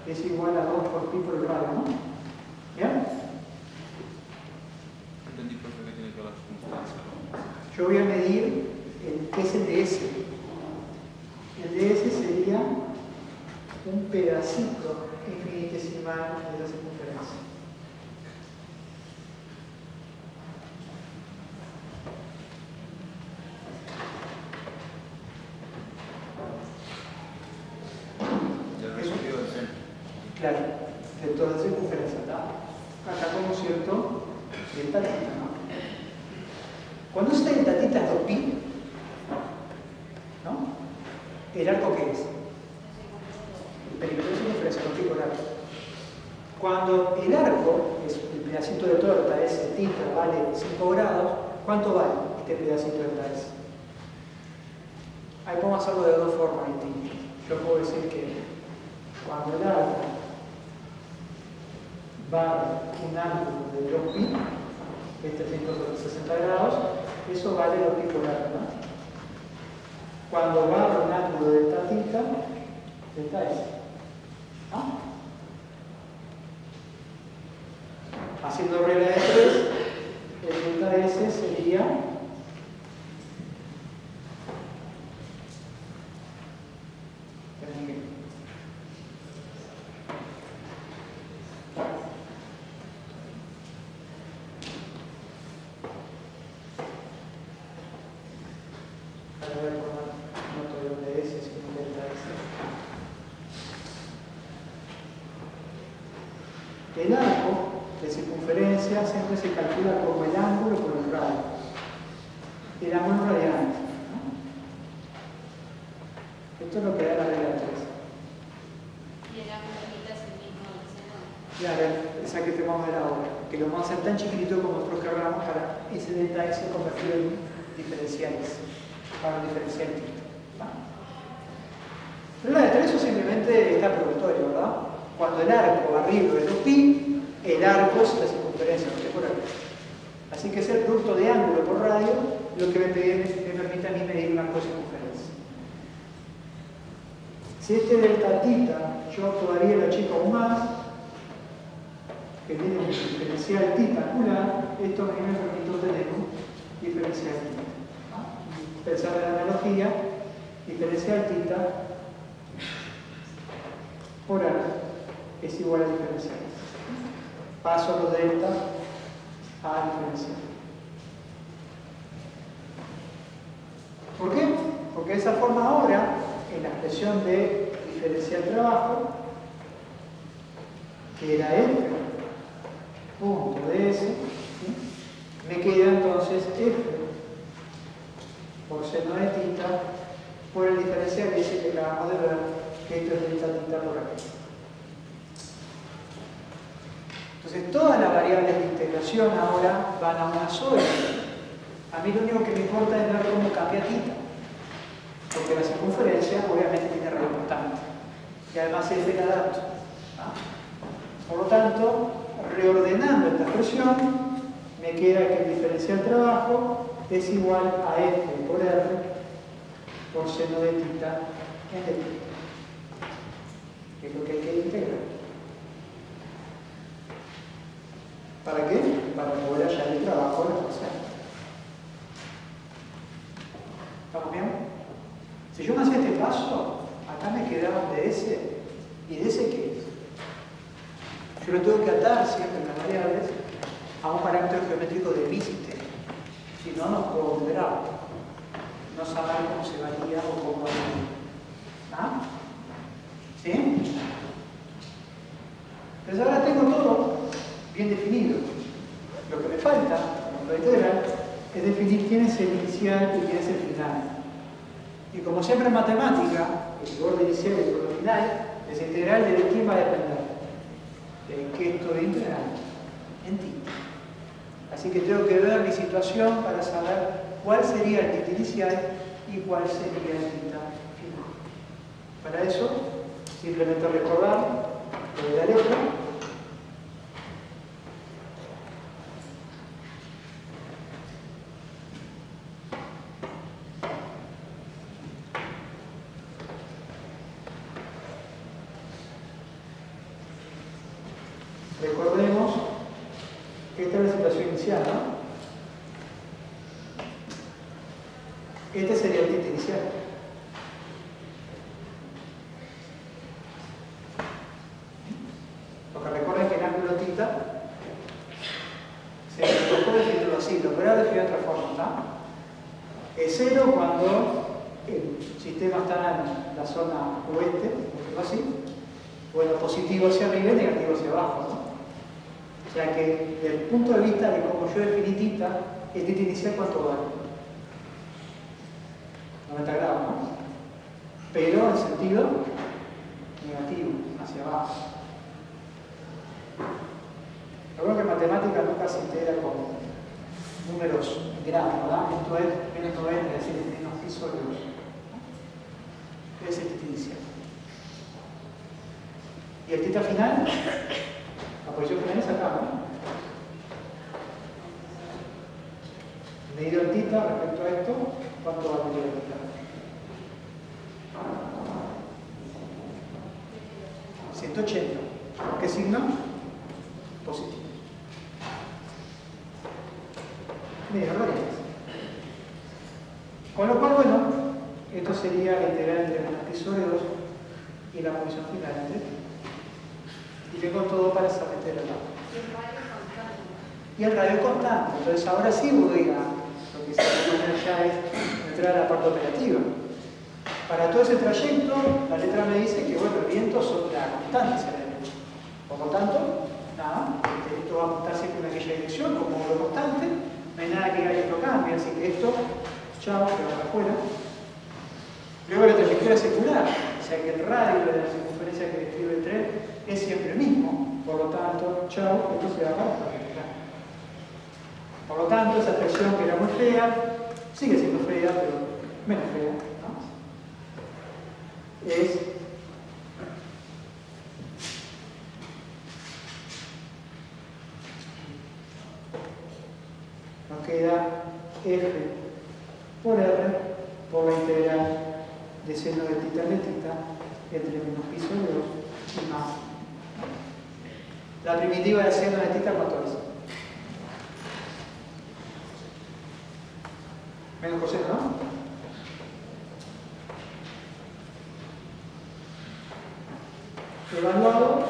es igual a 2 por pi por el radio, ¿no? ¿Bien? Entendí por qué tiene que ver la circunferencia. Yo voy a medir qué es el ds. El ds sería un pedacito infinitesimal de la circunferencia. Ya recibió el centro. Claro, de toda la circunferencia, ¿está? Acá como cierto delta θ, ¿no? Cuando esta delta θ es 2pi, ¿no? ¿El arco qué es? El perímetro de circunferencia, 2pi por arco. Cuando el arco, es el pedacito de torta, es θ, vale 5 grados, ¿cuánto vale este pedacito de delta S? Ahí podemos hacerlo de dos formas distintas. Yo puedo decir que cuando el arco va un ángulo de 2pi, es 360 grados, eso vale 2pi por arco, ¿no? Cuando va un ángulo de delta θ, delta S. ¿Ah? Haciendo regla de 3, el delta S sería el arco de circunferencia circunferencia siempre se calcula como el ángulo por el radio. El ángulo radiante, ¿no? Esto es lo que da la regla 3. Y el ángulo θ es el mismo del seno. Claro, esa que te vamos a ver ahora, que lo vamos a hacer tan chiquitito como nosotros querramos para ese detalle se convertir en diferenciales, para un diferencial distinto. Regla de 3 eso simplemente está productorio, ¿verdad? Cuando el arco arriba es 2pi, el arco es la circunferencia, no sé por aquí. Así que es el producto de ángulo por radio lo que me permite a mí medir una cocircunferencia. Si este delta tita yo todavía lo achico aún más, que tiene un diferencial tita angular, esto a mí me permite obtener un diferencial tita. ¿No? Pensar en la analogía, diferencial tita por A es igual a diferencial. Paso los delta a diferencial. ¿Por qué? Porque de esa forma ahora, en la expresión de diferencial trabajo, que era F punto de S, ¿sí? Me queda entonces F por seno de tita por el diferencial que dice que acabamos de ver, que esto es delta tita por aquí. Entonces todas las variables de integración ahora van a una sola. A mí lo único que me importa es ver cómo cambia tita, porque la circunferencia obviamente tiene radio constante y además es el adapto. Por lo tanto, reordenando esta expresión, me queda que el diferencial trabajo es igual a F por R por seno de tita en D, que es lo que hay que integrar. ¿Para qué? Para poder hallar el trabajo de la fuerza. ¿Estamos bien? Si yo me hacía este paso, acá me quedaba de S, ¿y de S qué es? Yo lo tengo que atar siempre las variables a un parámetro geométrico de mi sistema. Si no, no puedo volver a no saber cómo se varía o cómo varía. ¿Ah? ¿Sí? Entonces ahora tengo todo bien definido. Lo que me falta, como lo integral, es definir quién es el inicial y quién es el final. Y como siempre en matemática, el borde inicial y el borde final, es integral de quién va a depender. ¿De qué estoy integrando? En tita. Así que tengo que ver mi situación para saber cuál sería el tita inicial y cuál sería el tita final. Para eso, simplemente recordar lo de la letra. Recordemos que esta es la situación inicial, ¿no? Este sería el tita inicial. Porque recuerden que el ángulo tita se puede definirlo así, lo voy a definir de otra forma, ¿está? Es cero cuando el sistema está en la zona oeste, por así, bueno, positivo hacia arriba y negativo hacia abajo, ¿no? O sea que desde el punto de vista de cómo yo definí tita, el tita inicial ¿cuánto vale? 90 grados, ¿no? Pero en sentido negativo, hacia abajo. Recuerdo que en matemática nunca se integra con números grados, ¿verdad? Esto es menos 90, es decir, menos pi sobre 2. Ese es el tita inicial. Y el tita final, la posición final es acá, ¿no? Medido el tita respecto a esto, ¿cuánto va a medir el tita? 180. ¿Qué signo? Positivo. Medio variables. Con lo cual, bueno, esto sería la integral entre menos pi sobre 2 y la posición final entre pi. Y tengo todo para saber el lado. Y el radio constante. Entonces ahora sí voy a lo que se llama ya es entrar a la parte operativa. Para todo ese trayecto, la letra me dice que bueno, el viento sopla constante hacia la derecha. Por lo tanto, nada, esto va a apuntar siempre en aquella dirección como módulo constante, no hay nada que diga que esto cambie, así que esto, chao, que va para afuera. Luego la trayectoria circular, o sea que el radio de la circunferencia que describe el tren es siempre el mismo, por lo tanto, chao, esto se va para afuera. Por lo tanto, esa expresión que era muy fea, sigue siendo fea, pero menos fea, ¿no? Nos queda F por R por la integral de seno de tita entre menos pi sobre 2 y más. La primitiva de seno de tita, ¿cuánto es? Menos coseno, ¿no? Evaluado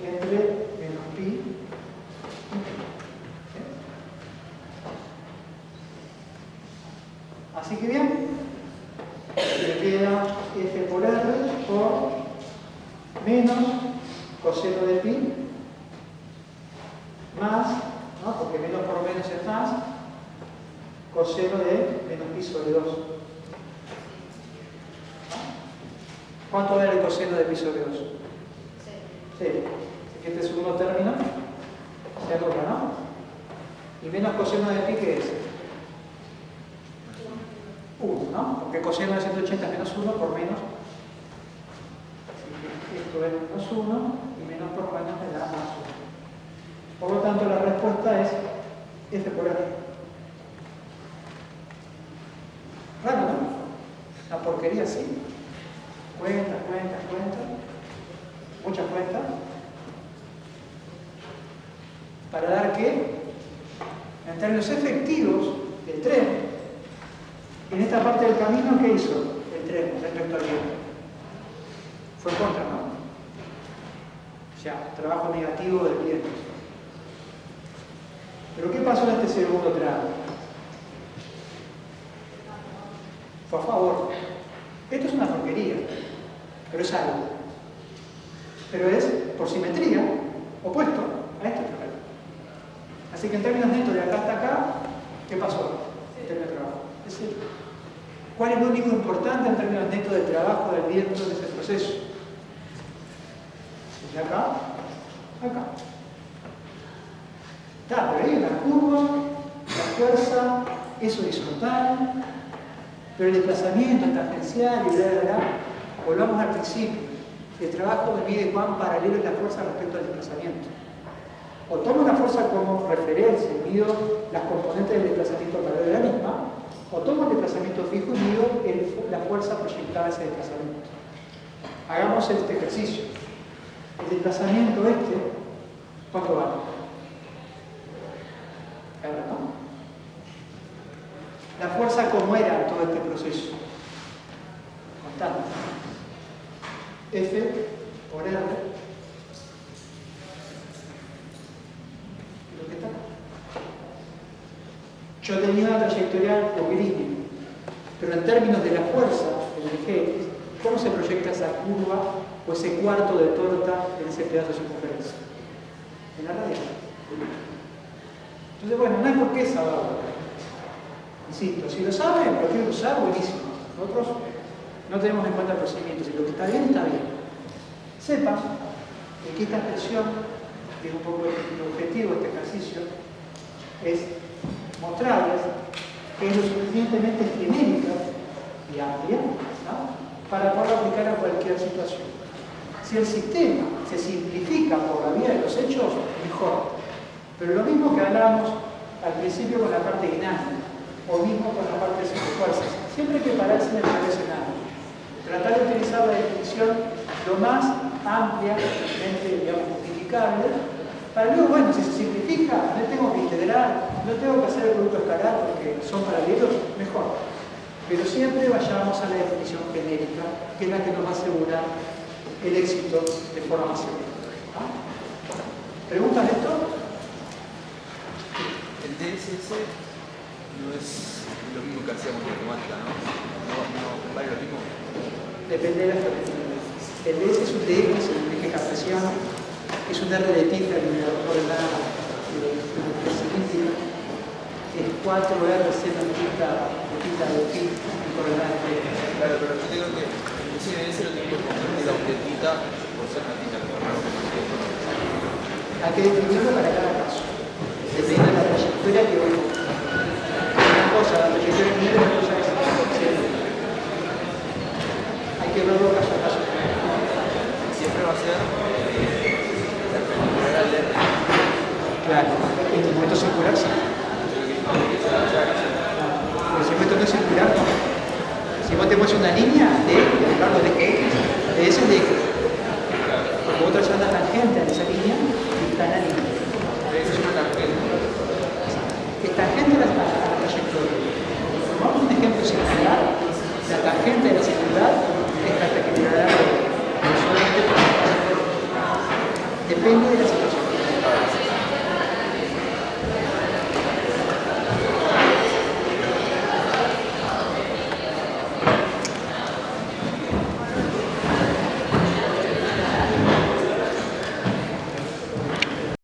entre menos pi y pi. Así que bien, me queda F por R por menos coseno de pi más, ¿no? Porque menos por menos es más, coseno de menos pi sobre 2. ¿Cuánto era el coseno de pi sobre 2? Sí. Así que este segundo término se anula, ¿no? Y menos coseno de pi, ¿qué es? 1, ¿no? Porque coseno de 180 es menos 1 por menos. Así que esto es menos 1 y menos por menos me da más 1. Por lo tanto, la respuesta es F por R. Raro, ¿no? La porquería, sí. Cuenta. Muchas cuentas. Para dar que, en términos efectivos, el tren, en esta parte del camino, ¿qué hizo el tren respecto al viento? Fue en contra, ¿no? O sea, trabajo negativo del viento. Pero ¿qué pasó en este segundo tramo? Fue a favor. Esto es una porquería, pero es algo. Pero es, por simetría, opuesto a este problema. Así que en términos netos de acá hasta acá, ¿qué pasó en términos de trabajo? Es cero. ¿Cuál es lo único importante en términos netos del trabajo del viento de ese proceso? De acá, acá. Está, pero ahí la curva, la fuerza es horizontal, pero el desplazamiento es tangencial y bla. Volvamos al principio. El trabajo me mide cuán paralelo es la fuerza respecto al desplazamiento. O tomo la fuerza como referencia y mido las componentes del desplazamiento paralelo de la misma, o tomo el desplazamiento fijo y mido la fuerza proyectada a ese desplazamiento. Hagamos este ejercicio. El desplazamiento ¿cuánto vale? R, ¿no? La fuerza, ¿cómo era en todo este proceso? Constante. F por R. Lo que está. Yo tenía una trayectoria logarítmica, pero en términos de la fuerza del eje, ¿cómo se proyecta esa curva o ese cuarto de torta en ese pedazo de circunferencia? En la radial. Entonces, bueno, no hay por qué saberlo. Insisto, si lo saben, lo quieren usar, buenísimo. Nosotros no tenemos en cuenta el procedimiento. Si lo que está bien, está bien. Sepan que esta expresión, que es un poco el objetivo de este ejercicio, es mostrarles que es lo suficientemente genérica y amplia, ¿no?, para poder aplicar a cualquier situación. Si el sistema se simplifica por la vía de los hechos, mejor. Pero lo mismo que hablábamos al principio con la parte dinámica, o mismo con la parte de fuerzas. Siempre hay que pararse en el primer escenario. Tratar de utilizar la definición lo más ampliamente, digamos, justificable, para luego, bueno, si se simplifica, no tengo que integrar, no tengo que hacer el producto escalar porque son paralelos, mejor. Pero siempre vayamos a la definición genérica, que es la que nos va a asegurar el éxito de forma más segura. ¿Ah? ¿Preguntas de esto? El DSS no es lo mismo que hacíamos en matemática, ¿no? ¿No vale lo mismo? Depende de la estrategia. El DS es un DX, el eje cartesiano, es un R de tilde alineado por el lado cilíndrica, es 4R seno tilde de phi por el lado. Claro, pero yo digo que inclusive ese lo tengo que convertir a un tetita por ser una tita. Hay que definirlo para cada caso, dependiendo de la trayectoria que vos. Una cosa, la trayectoria libre, otra cosa es hay que verlo caso a caso. Siempre va a ser perpendicular al R. Claro, en el momento circular sí. En el circuito no circular no. Si vos te pones una línea de cargo de X, de S de X. Porque vos traes una tangente a esa línea y está en la línea. Es una tangente. Es tangente a la trayectoria. Vamos a un ejemplo circular. La tangente de la circular es perpendicular a la solamente por la trayectoria. Depende de la